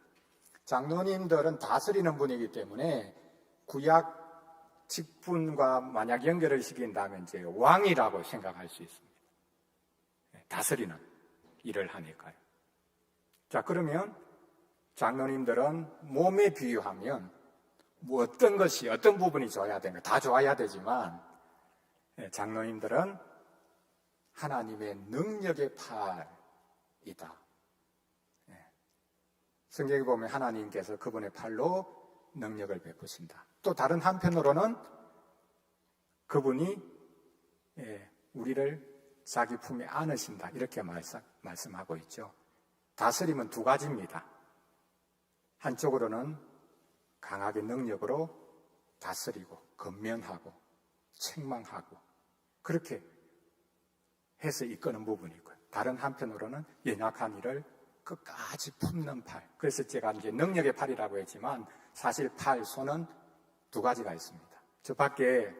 장로님들은 다스리는 분이기 때문에 구약 직분과 만약 연결을 시킨다면 이제 왕이라고 생각할 수 있습니다. 다스리는 일을 하니까요. 자, 그러면 장로님들은 몸에 비유하면 뭐 어떤 것이, 어떤 부분이 좋아야 되는가? 다 좋아야 되지만 장로님들은 하나님의 능력의 팔이다. 성경에 보면 하나님께서 그분의 팔로 능력을 베푸신다. 또 다른 한편으로는 그분이 우리를 자기 품에 안으신다. 이렇게 말씀하고 있죠. 다스림은 두 가지입니다. 한쪽으로는 강하게 능력으로 다스리고 건면하고 책망하고 그렇게 해서 이끄는 부분이 있고요. 다른 한편으로는 연약한 이를 끝까지 품는 팔. 그래서 제가 이제 능력의 팔이라고 했지만 사실 팔, 손은 두 가지가 있습니다. 저 밖에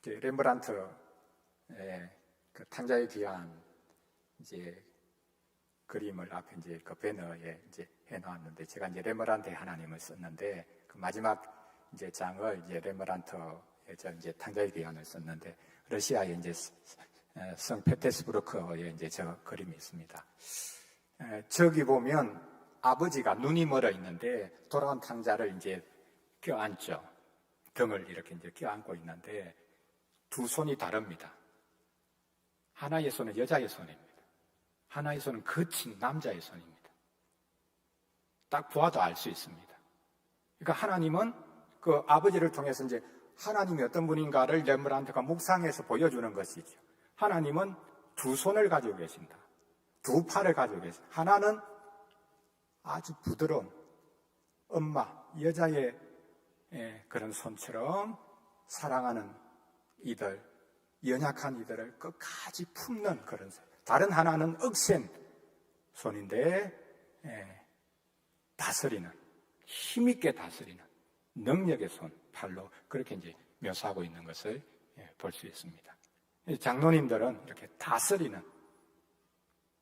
렘브란트 그 탕자에 귀한 이제 그림을 앞에 이제 그 배너에 이제 해놓았는데 제가 이제 렘브란트의 하나님을 썼는데 그 마지막 이제 장을 이제 레므란트의 이제 탕자의 기한을 썼는데 러시아의 이제 성페테스부르크에 이제 저 그림이 있습니다. 저기 보면 아버지가 눈이 멀어 있는데 돌아온 탕자를 이제 껴안죠. 등을 이렇게 이제 껴안고 있는데 두 손이 다릅니다. 하나의 손은 여자의 손입니다. 하나의 손은 거친 남자의 손입니다. 딱 보아도 알 수 있습니다. 그러니까 하나님은 그 아버지를 통해서 이제 하나님이 어떤 분인가를 레므란트가 묵상해서 보여주는 것이죠. 하나님은 두 손을 가지고 계신다. 두 팔을 가지고 계신다. 하나는 아주 부드러운 엄마, 여자의 그런 손처럼 사랑하는 이들, 연약한 이들을 끝까지 품는 그런 손. 다른 하나는 억센 손인데 다스리는, 힘있게 다스리는 능력의 손, 팔로 그렇게 이제 묘사하고 있는 것을 볼 수 있습니다. 장로님들은 이렇게 다스리는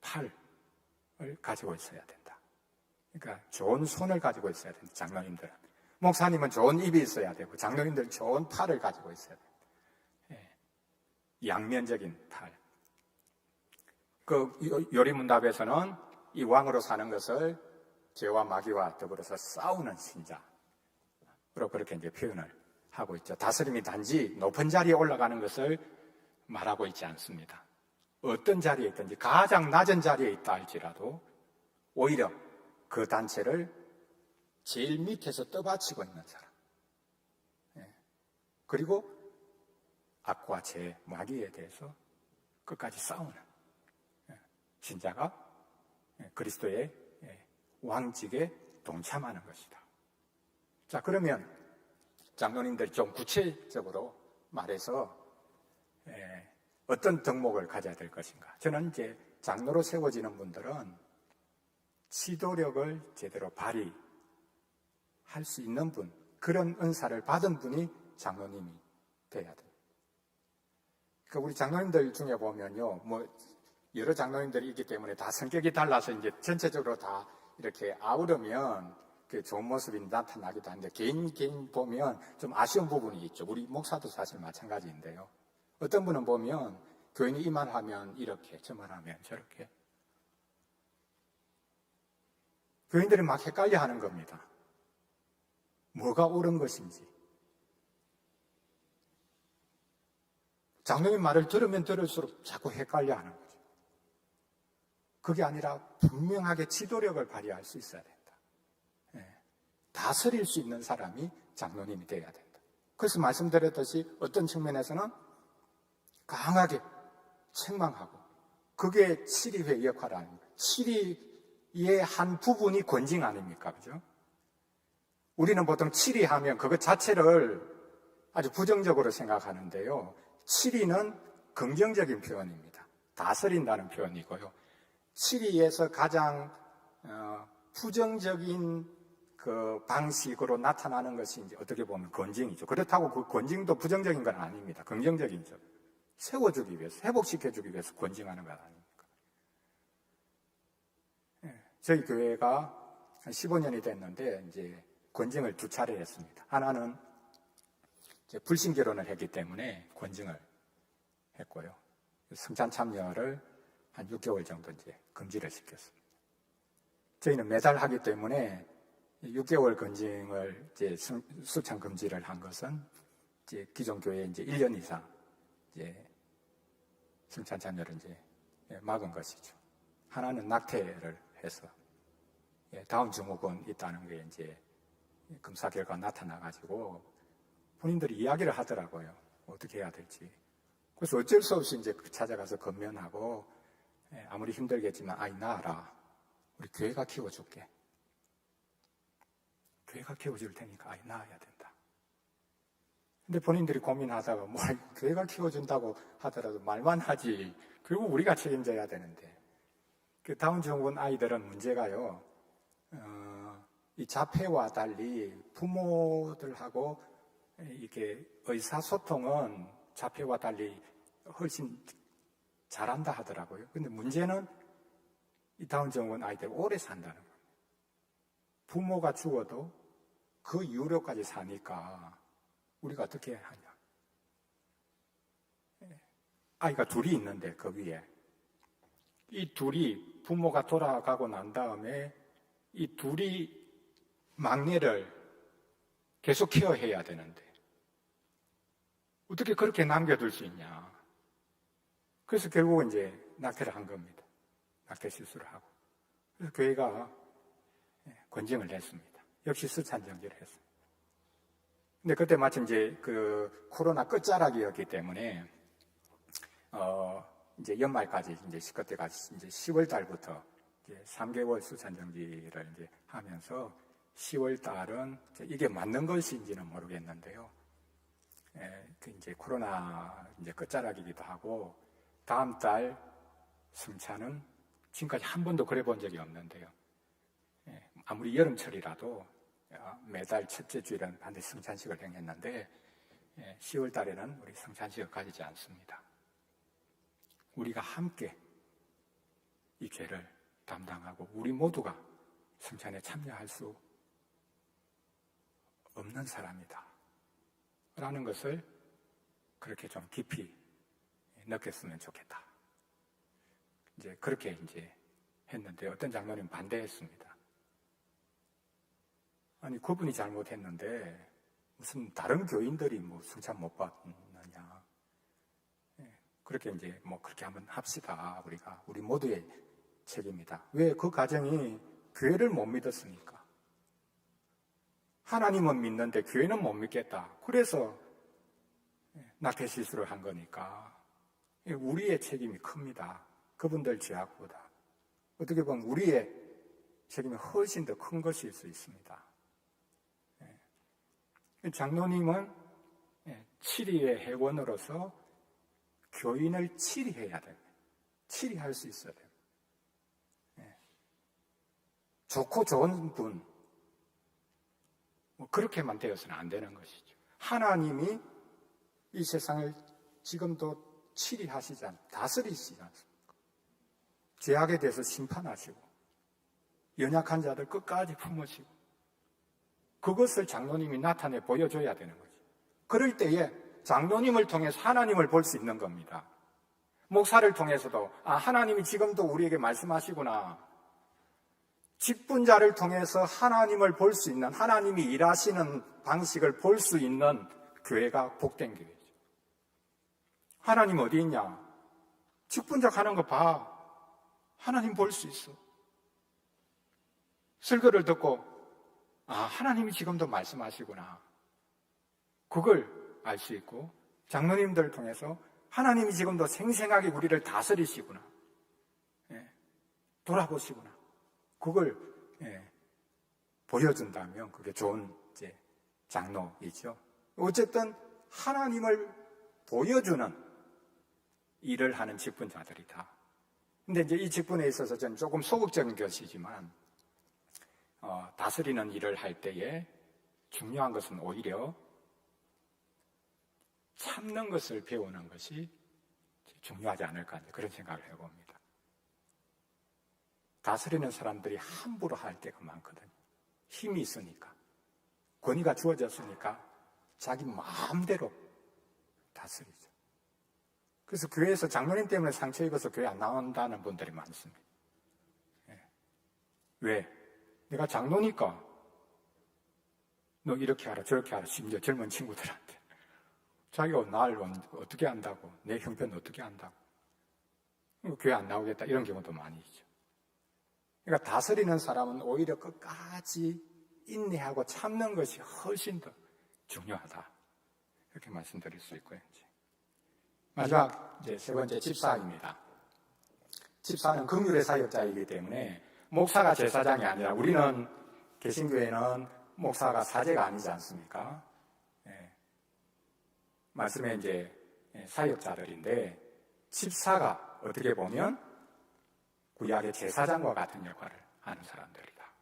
팔을 가지고 있어야 된다. 그러니까 좋은 손을 가지고 있어야 된다. 장로님들은. 목사님은 좋은 입이 있어야 되고 장로님들은 좋은 팔을 가지고 있어야 된다. 양면적인 팔. 그 요리문답에서는 이 왕으로 사는 것을 죄와 마귀와 더불어서 싸우는 신자로 그렇게 이제 표현을 하고 있죠. 다스림이 단지 높은 자리에 올라가는 것을 말하고 있지 않습니다. 어떤 자리에 있든지 가장 낮은 자리에 있다 할지라도 오히려 그 단체를 제일 밑에서 떠받치고 있는 사람. 그리고 악과 죄, 마귀에 대해서 끝까지 싸우는 신자가 그리스도의 왕직에 동참하는 것이다. 자, 그러면 장로님들이 좀 구체적으로 말해서 어떤 덕목을 가져야 될 것인가? 저는 이제 장로로 세워지는 분들은 지도력을 제대로 발휘할 수 있는 분, 그런 은사를 받은 분이 장로님이 돼야 돼요. 그러니까 우리 장로님들 중에 보면요, 뭐 여러 장로님들이 있기 때문에 다 성격이 달라서 이제 전체적으로 다 이렇게 아우르면 그 좋은 모습이 나타나기도 하는데 개인 보면 좀 아쉬운 부분이 있죠. 우리 목사도 사실 마찬가지인데요. 어떤 분은 보면 교인이 이만 하면 이렇게, 저만 하면 저렇게. 교인들이 막 헷갈려 하는 겁니다. 뭐가 옳은 것인지. 장로님 말을 들으면 들을수록 자꾸 헷갈려 하는 거죠. 그게 아니라 분명하게 지도력을 발휘할 수 있어야 된다. 다스릴 수 있는 사람이 장로님이 되어야 된다. 그래서 말씀드렸듯이 어떤 측면에서는 강하게 책망하고 그게 치리회의 역할을 하는 거예요. 치리의 한 부분이 권징 아닙니까? 그죠? 우리는 보통 치리하면 그것 자체를 아주 부정적으로 생각하는데요. 치리는 긍정적인 표현입니다. 다스린다는 표현이고요. 치리에서 가장 부정적인 그 방식으로 나타나는 것이 이제 어떻게 보면 권징이죠. 그렇다고 그 권징도 부정적인 건 아닙니다. 긍정적이죠. 세워주기 위해서, 회복시켜주기 위해서 권징하는 건 아닙니까? 저희 교회가 한 15년이 됐는데 이제 권징을 2차례 했습니다. 하나는 이제 불신 결혼을 했기 때문에 권징을 했고요. 성찬 참여를 한 6개월 정도 이제 금지를 시켰습니다. 저희는 매달 하기 때문에 6개월 권징을 이제 수찬 금지를 한 것은 이제 기존 교회에 이제 1년 이상 이제 성찬 참여를 이제 막은 것이죠. 하나는 낙태를 해서 다운 증후군 있다는 게 이제 검사 결과 나타나가지고 본인들이 이야기를 하더라고요. 어떻게 해야 될지. 그래서 어쩔 수 없이 이제 찾아가서 건면하고 아무리 힘들겠지만 아이 낳아라. 우리 교회가 키워줄게. 교회가 키워줄 테니까 아이 낳아야 된다. 근데 본인들이 고민하다가 뭘 교회가 키워준다고 하더라도 말만 하지. 결국 우리가 책임져야 되는데. 그 다운 증후군 아이들은 문제가요. 이 자폐와 달리 부모들하고 이렇게 의사소통은 자폐와 달리 훨씬 잘한다 하더라고요. 근데 문제는 이 다운 증후군 아이들 오래 산다는 거예요. 부모가 죽어도 그 이후로까지 사니까 우리가 어떻게 하냐? 아이가 둘이 있는데 그 위에 이 둘이 부모가 돌아가고 난 다음에 이 둘이 막내를 계속 케어해야 되는데 어떻게 그렇게 남겨둘 수 있냐? 그래서 결국은 이제 낙태를 한 겁니다. 낙태 시술을 하고. 그래서 교회가 권징을 냈습니다. 역시 수찬정지를 했습니다. 근데 그때 마침 이제 그 코로나 끝자락이었기 때문에 이제 연말까지 이제 그때가 이제 10월 달부터 이제 3개월 수찬정지를 이제 하면서 10월 달은 이게 맞는 것인지는 모르겠는데요. 그 이제 코로나 이제 끝자락이기도 하고 다음 달 승차는 지금까지 한 번도 그래 본 적이 없는데요. 아무리 여름철이라도 매달 첫째 주일은 반드시 성찬식을 행했는데 10월 달에는 우리 성찬식을 가지지 않습니다. 우리가 함께 이 죄를 담당하고 우리 모두가 성찬에 참여할 수 없는 사람이다 라는 것을 그렇게 좀 깊이 느꼈으면 좋겠다. 이제 그렇게 이제 했는데 어떤 장로님 반대했습니다. 아니 그분이 잘못했는데 무슨 다른 교인들이 뭐 승찬 못 받느냐. 그렇게 이제 뭐 그렇게 한번 합시다. 우리 모두의 책임이다. 왜? 그 가정이 교회를 못 믿었으니까. 하나님은 믿는데 교회는 못 믿겠다. 그래서 낙태 시술을 한 거니까 우리의 책임이 큽니다. 그분들 죄악보다. 어떻게 보면 우리의 책임이 훨씬 더 큰 것일 수 있습니다. 장로님은 치리의 회원으로서 교인을 치리해야 됩니다. 치리할 수 있어야 됩니다. 좋고 좋은 분, 그렇게만 되어서는 안 되는 것이죠. 하나님이 이 세상을 지금도 치리하시지 않습니까? 다스리시지 않습니까? 죄악에 대해서 심판하시고 연약한 자들 끝까지 품으시고 그것을 장로님이 나타내 보여줘야 되는 거죠. 그럴 때에 장로님을 통해서 하나님을 볼 수 있는 겁니다. 목사를 통해서도 하나님이 지금도 우리에게 말씀하시구나. 직분자를 통해서 하나님을 볼 수 있는, 하나님이 일하시는 방식을 볼 수 있는 교회가 복된 교회죠. 하나님 어디 있냐? 직분자 가는 거 봐. 하나님 볼 수 있어. 설교를 듣고 하나님이 지금도 말씀하시구나. 그걸 알 수 있고 장로님들을 통해서 하나님이 지금도 생생하게 우리를 다스리시구나. 돌아보시구나. 그걸 보여준다면 그게 좋은 이제 장로이죠. 어쨌든 하나님을 보여주는 일을 하는 직분자들이다. 근데 이제 이 직분에 있어서 저는 조금 소극적인 것이지만 다스리는 일을 할 때에 중요한 것은 오히려 참는 것을 배우는 것이 중요하지 않을까 그런 생각을 해봅니다. 다스리는 사람들이 함부로 할 때가 많거든요. 힘이 있으니까, 권위가 주어졌으니까 자기 마음대로 다스리죠. 그래서 교회에서 장로님 때문에 상처 입어서 교회 안 나온다는 분들이 많습니다. 왜? 내가 장로니까 너 이렇게 하라 저렇게 하라. 심지어 젊은 친구들한테 자기가 날 어떻게 안다고, 내 형편 어떻게 안다고, 교회 안 나오겠다 이런 경우도 많이 있죠. 그러니까 다스리는 사람은 오히려 끝까지 인내하고 참는 것이 훨씬 더 중요하다. 이렇게 말씀드릴 수 있고요. 마지막 이제 세 번째 집사입니다. 집사는 긍휼의 사역자이기 때문에 목사가 제사장이 아니라 우리는 개신교회는 목사가 사제가 아니지 않습니까? 말씀에 이제 사역자들인데 집사가 어떻게 보면 구약의 제사장과 같은 역할을 하는 사람들이다.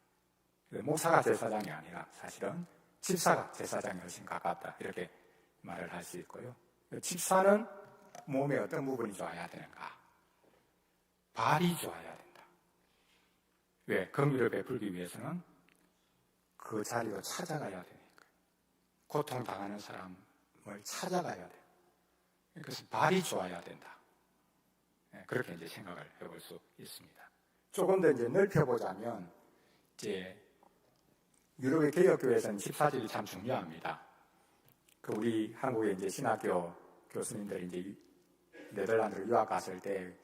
목사가 제사장이 아니라 사실은 집사가 제사장이 훨씬 가깝다. 이렇게 말을 할 수 있고요. 집사는 몸의 어떤 부분이 좋아야 되는가? 발이 좋아야 된다. 왜? 긍휼을 베풀기 위해서는 그 자리로 찾아가야 되니까. 고통당하는 사람을 찾아가야 돼. 그래서 발이 좋아야 된다. 그렇게 이제 생각을 해볼 수 있습니다. 조금 더 이제 넓혀보자면, 이제 유럽의 개혁교회에서는 집사직이 참 중요합니다. 우리 한국의 이제 신학교 교수님들이 이제 네덜란드로 유학 갔을 때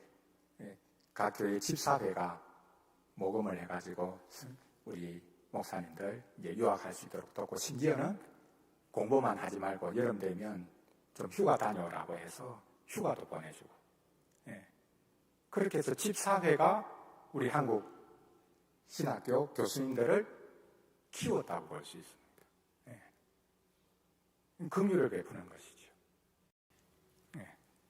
각 교회 집사회가 모금을 해가지고 우리 목사님들 이제 유학할 수 있도록 돕고, 심지어는 공부만 하지 말고 여름 되면 좀 휴가 다녀오라고 해서 휴가도 보내주고, 그렇게 해서 집사회가 우리 한국 신학교 교수님들을 키웠다고 볼 수 있습니다. 긍휼을 베푸는 것이죠.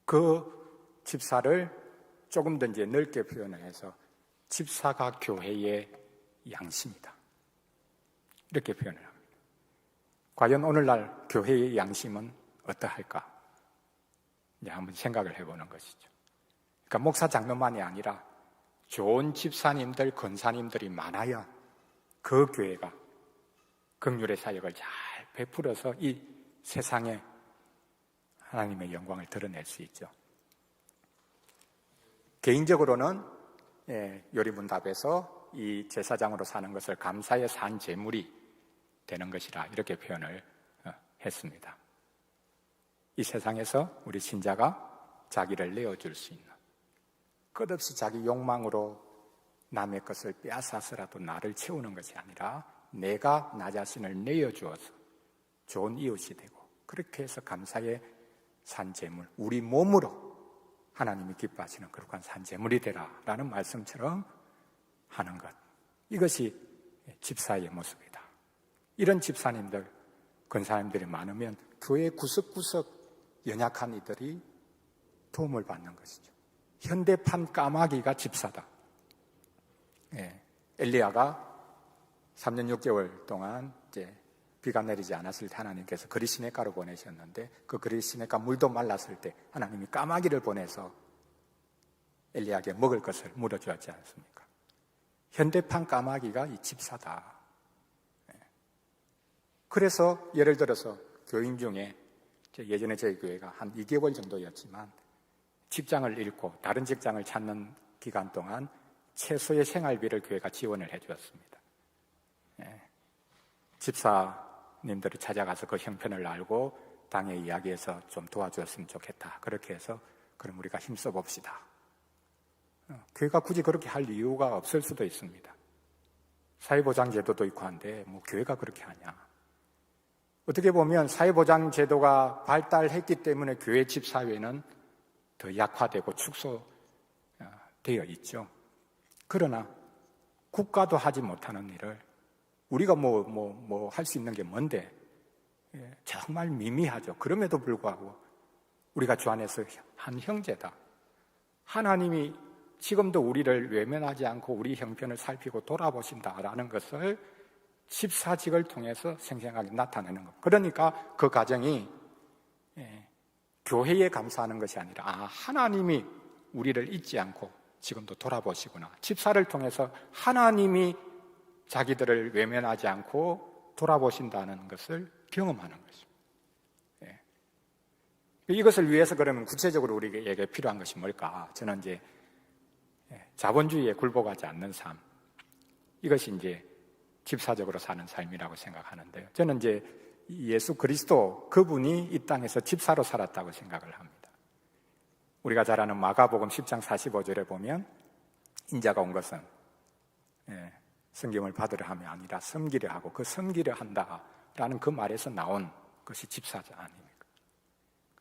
그 집사를 조금 더 이제 넓게 표현을 해서 집사가 교회의 양심이다. 이렇게 표현을 합니다. 과연 오늘날 교회의 양심은 어떠할까? 이제 한번 생각을 해보는 것이죠. 그러니까 목사 장로만이 아니라 좋은 집사님들, 권사님들이 많아야 그 교회가 긍휼의 사역을 잘 베풀어서 이 세상에 하나님의 영광을 드러낼 수 있죠. 개인적으로는 요리문답에서 이 제사장으로 사는 것을 감사의 산 제물이 되는 것이라 이렇게 표현을 했습니다. 이 세상에서 우리 신자가 자기를 내어줄 수 있는, 끝없이 자기 욕망으로 남의 것을 빼앗아서라도 나를 채우는 것이 아니라 내가 나 자신을 내어주어서 좋은 이웃이 되고, 그렇게 해서 감사의 산 제물, 우리 몸으로 하나님이 기뻐하시는 거룩한 산 제물이 되라라는 말씀처럼 하는 것, 이것이 집사의 모습이다. 이런 집사님들, 권사님들이 많으면 교회 구석구석 연약한 이들이 도움을 받는 것이죠. 현대판 까마귀가 집사다. 엘리야가 3년 6개월 동안 이제 비가 내리지 않았을 때 하나님께서 그리시네가로 보내셨는데, 그 그리시네가 물도 말랐을 때 하나님이 까마귀를 보내서 엘리야에게 먹을 것을 물어주었지 않습니까? 현대판 까마귀가 이 집사다. 그래서 예를 들어서 교인 중에, 예전에 저희 교회가 한 2개월 정도였지만 직장을 잃고 다른 직장을 찾는 기간 동안 최소의 생활비를 교회가 지원을 해주었습니다. 집사님들을 찾아가서 그 형편을 알고 당에 이야기해서 좀 도와주었으면 좋겠다. 그렇게 해서 그럼 우리가 힘써 봅시다. 교회가 굳이 그렇게 할 이유가 없을 수도 있습니다. 사회보장제도도 있고 한데 뭐 교회가 그렇게 하냐. 어떻게 보면 사회보장제도가 발달했기 때문에 교회 집사회는 더 약화되고 축소되어 있죠. 그러나 국가도 하지 못하는 일을 우리가 할 수 있는 게 뭔데? 정말 미미하죠. 그럼에도 불구하고 우리가 주 안에서 한 형제다. 하나님이 지금도 우리를 외면하지 않고 우리 형편을 살피고 돌아보신다라는 것을 집사직을 통해서 생생하게 나타내는 것. 그러니까 그 가정이 교회에 감사하는 것이 아니라 하나님이 우리를 잊지 않고 지금도 돌아보시구나. 집사를 통해서 하나님이 자기들을 외면하지 않고 돌아보신다는 것을 경험하는 것입니다. 이것을 위해서 그러면 구체적으로 우리에게 필요한 것이 뭘까? 저는 이제 자본주의에 굴복하지 않는 삶, 이것이 이제 집사적으로 사는 삶이라고 생각하는데요. 저는 이제 예수 그리스도 그분이 이 땅에서 집사로 살았다고 생각을 합니다. 우리가 잘 아는 마가복음 10장 45절에 보면 인자가 온 것은 섬김을 받으려 함이 아니라 섬기려 하고 그 섬기려 한다라는 그 말에서 나온 것이 집사자 아닙니까?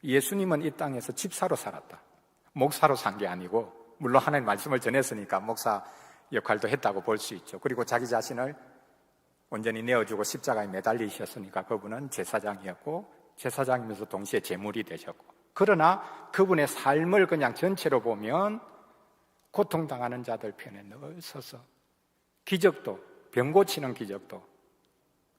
예수님은 이 땅에서 집사로 살았다. 목사로 산 게 아니고, 물론 하나님 말씀을 전했으니까 목사 역할도 했다고 볼 수 있죠. 그리고 자기 자신을 온전히 내어주고 십자가에 매달리셨으니까 그분은 제사장이었고, 제사장이면서 동시에 제물이 되셨고, 그러나 그분의 삶을 그냥 전체로 보면 고통당하는 자들 편에 늘 서서 기적도, 병 고치는 기적도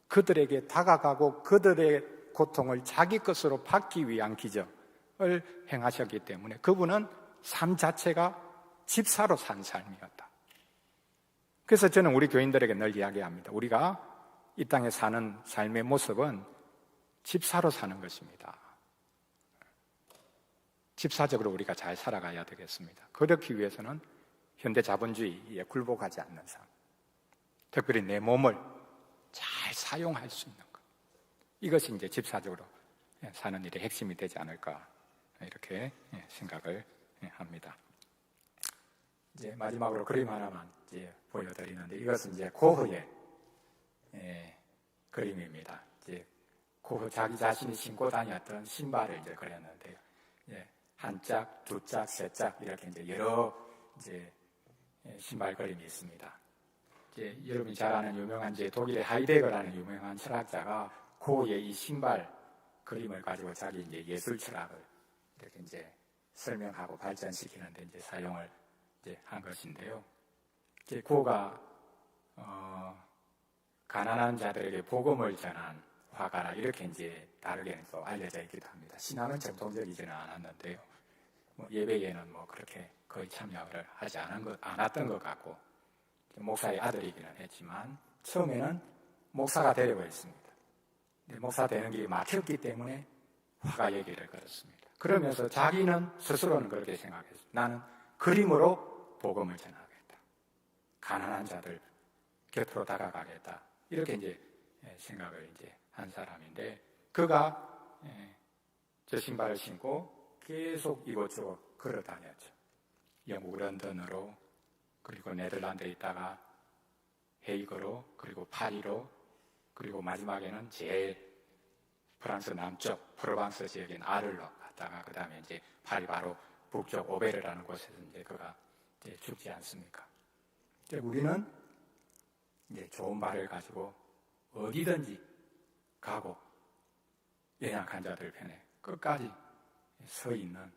그들에게 다가가고 그들의 고통을 자기 것으로 받기 위한 기적을 행하셨기 때문에 그분은 삶 자체가 집사로 산 삶이었다. 그래서 저는 우리 교인들에게 늘 이야기합니다. 우리가 이 땅에 사는 삶의 모습은 집사로 사는 것입니다. 집사적으로 우리가 잘 살아가야 되겠습니다. 그렇기 위해서는 현대 자본주의에 굴복하지 않는 삶, 특별히 내 몸을 잘 사용할 수 있는 것, 이것이 이제 집사적으로 사는 일의 핵심이 되지 않을까, 이렇게 생각을 합니다. 이제 마지막으로 그림 하나만 이제 보여드리는데, 이것은 이제 고흐의 그림입니다. 이제 고흐 자기 자신이 신고 다녔던 신발을 이제 그렸는데요. 한 짝, 두 짝, 세 짝 이렇게 이제 여러 이제 신발 그림이 있습니다. 이제 여러분이 잘 아는 유명한 이제 독일의 하이데거라는 유명한 철학자가 고흐의 이 신발 그림을 가지고 자기 이제 예술 철학을 이렇게 이제 설명하고 발전시키는데 이제 사용을 이제 한 것인데요. 이제 고흐가 가난한 자들에게 복음을 전한 화가라, 이렇게 이제 다르게는 또 알려져 있기도 합니다. 신앙은 전통적이지는 않았는데요. 예배에는 그렇게 거의 참여를 하지 않았던 것 같고, 목사의 아들이기는 했지만 처음에는 목사가 되려고 했습니다. 목사 되는 길이 막혔기 때문에 화가의 길을 걸었습니다. 그러면서 자기는 스스로는 그렇게 생각했어요. 나는 그림으로 복음을 전하겠다. 가난한 자들 곁으로 다가가겠다. 이렇게 이제 생각을 이제 한 사람인데, 그가 저 신발을 신고 계속 이곳저곳 걸어 다녔죠. 영국 런던으로, 그리고 네덜란드에 있다가 헤이거로, 그리고 파리로, 그리고 마지막에는 제일 프랑스 남쪽 프로방스 지역인 아를로 갔다가 그 다음에 이제 파리 바로 북쪽 오베르라는 곳에서 이제 그가 이제 죽지 않습니까? 이제 우리는 이제 좋은 발을 가지고 어디든지 가고 연약한 자들 편에 끝까지 서 있는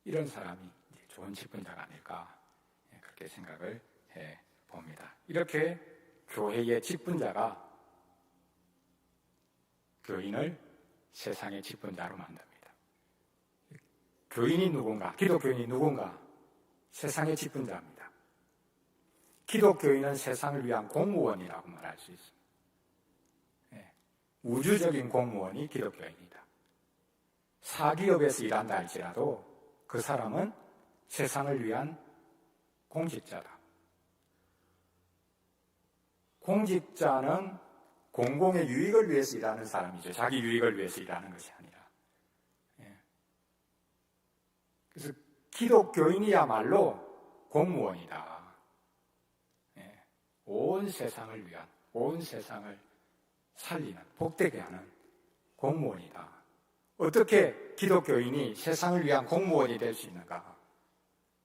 이런 사람이 이제 좋은 집권자가 아닐까, 그렇게 생각을 해 봅니다. 이렇게 교회의 집권자가 교인을 세상의 집권자로 만듭니다. 교인이 누군가, 기독교인이 누군가? 세상의 집권자입니다. 기독교인은 세상을 위한 공무원이라고 말할 수 있습니다. 우주적인 공무원이 기독교인이다. 사기업에서 일한다 할지라도 그 사람은 세상을 위한 공직자다. 공직자는 공공의 유익을 위해서 일하는 사람이죠. 자기 유익을 위해서 일하는 것이 아니라. 그래서 기독교인이야말로 공무원이다. 온 세상을 위한, 온 세상을 살리는, 복되게 하는 공무원이다. 어떻게 기독교인이 세상을 위한 공무원이 될 수 있는가?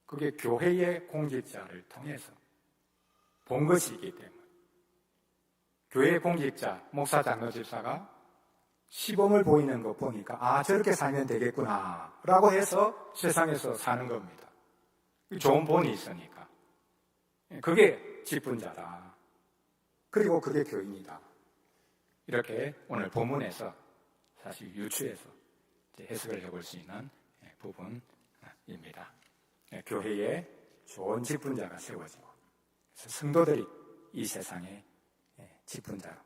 그게 교회의 공직자를 통해서 본 것이기 때문에. 교회 공직자, 목사, 장로, 집사가 시범을 보이는 거 보니까 저렇게 살면 되겠구나 라고 해서 세상에서 사는 겁니다. 좋은 본이 있으니까. 그게 집분자다. 그리고 그게 교인이다. 이렇게 오늘 본문에서 사실 유추해서 해석을 해볼 수 있는 부분입니다. 교회에 좋은 집분자가 세워지고 성도들이 이 세상에 집분자로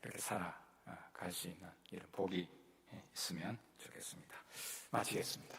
이렇게 살아갈 수 있는 이런 복이 있으면 좋겠습니다. 마치겠습니다.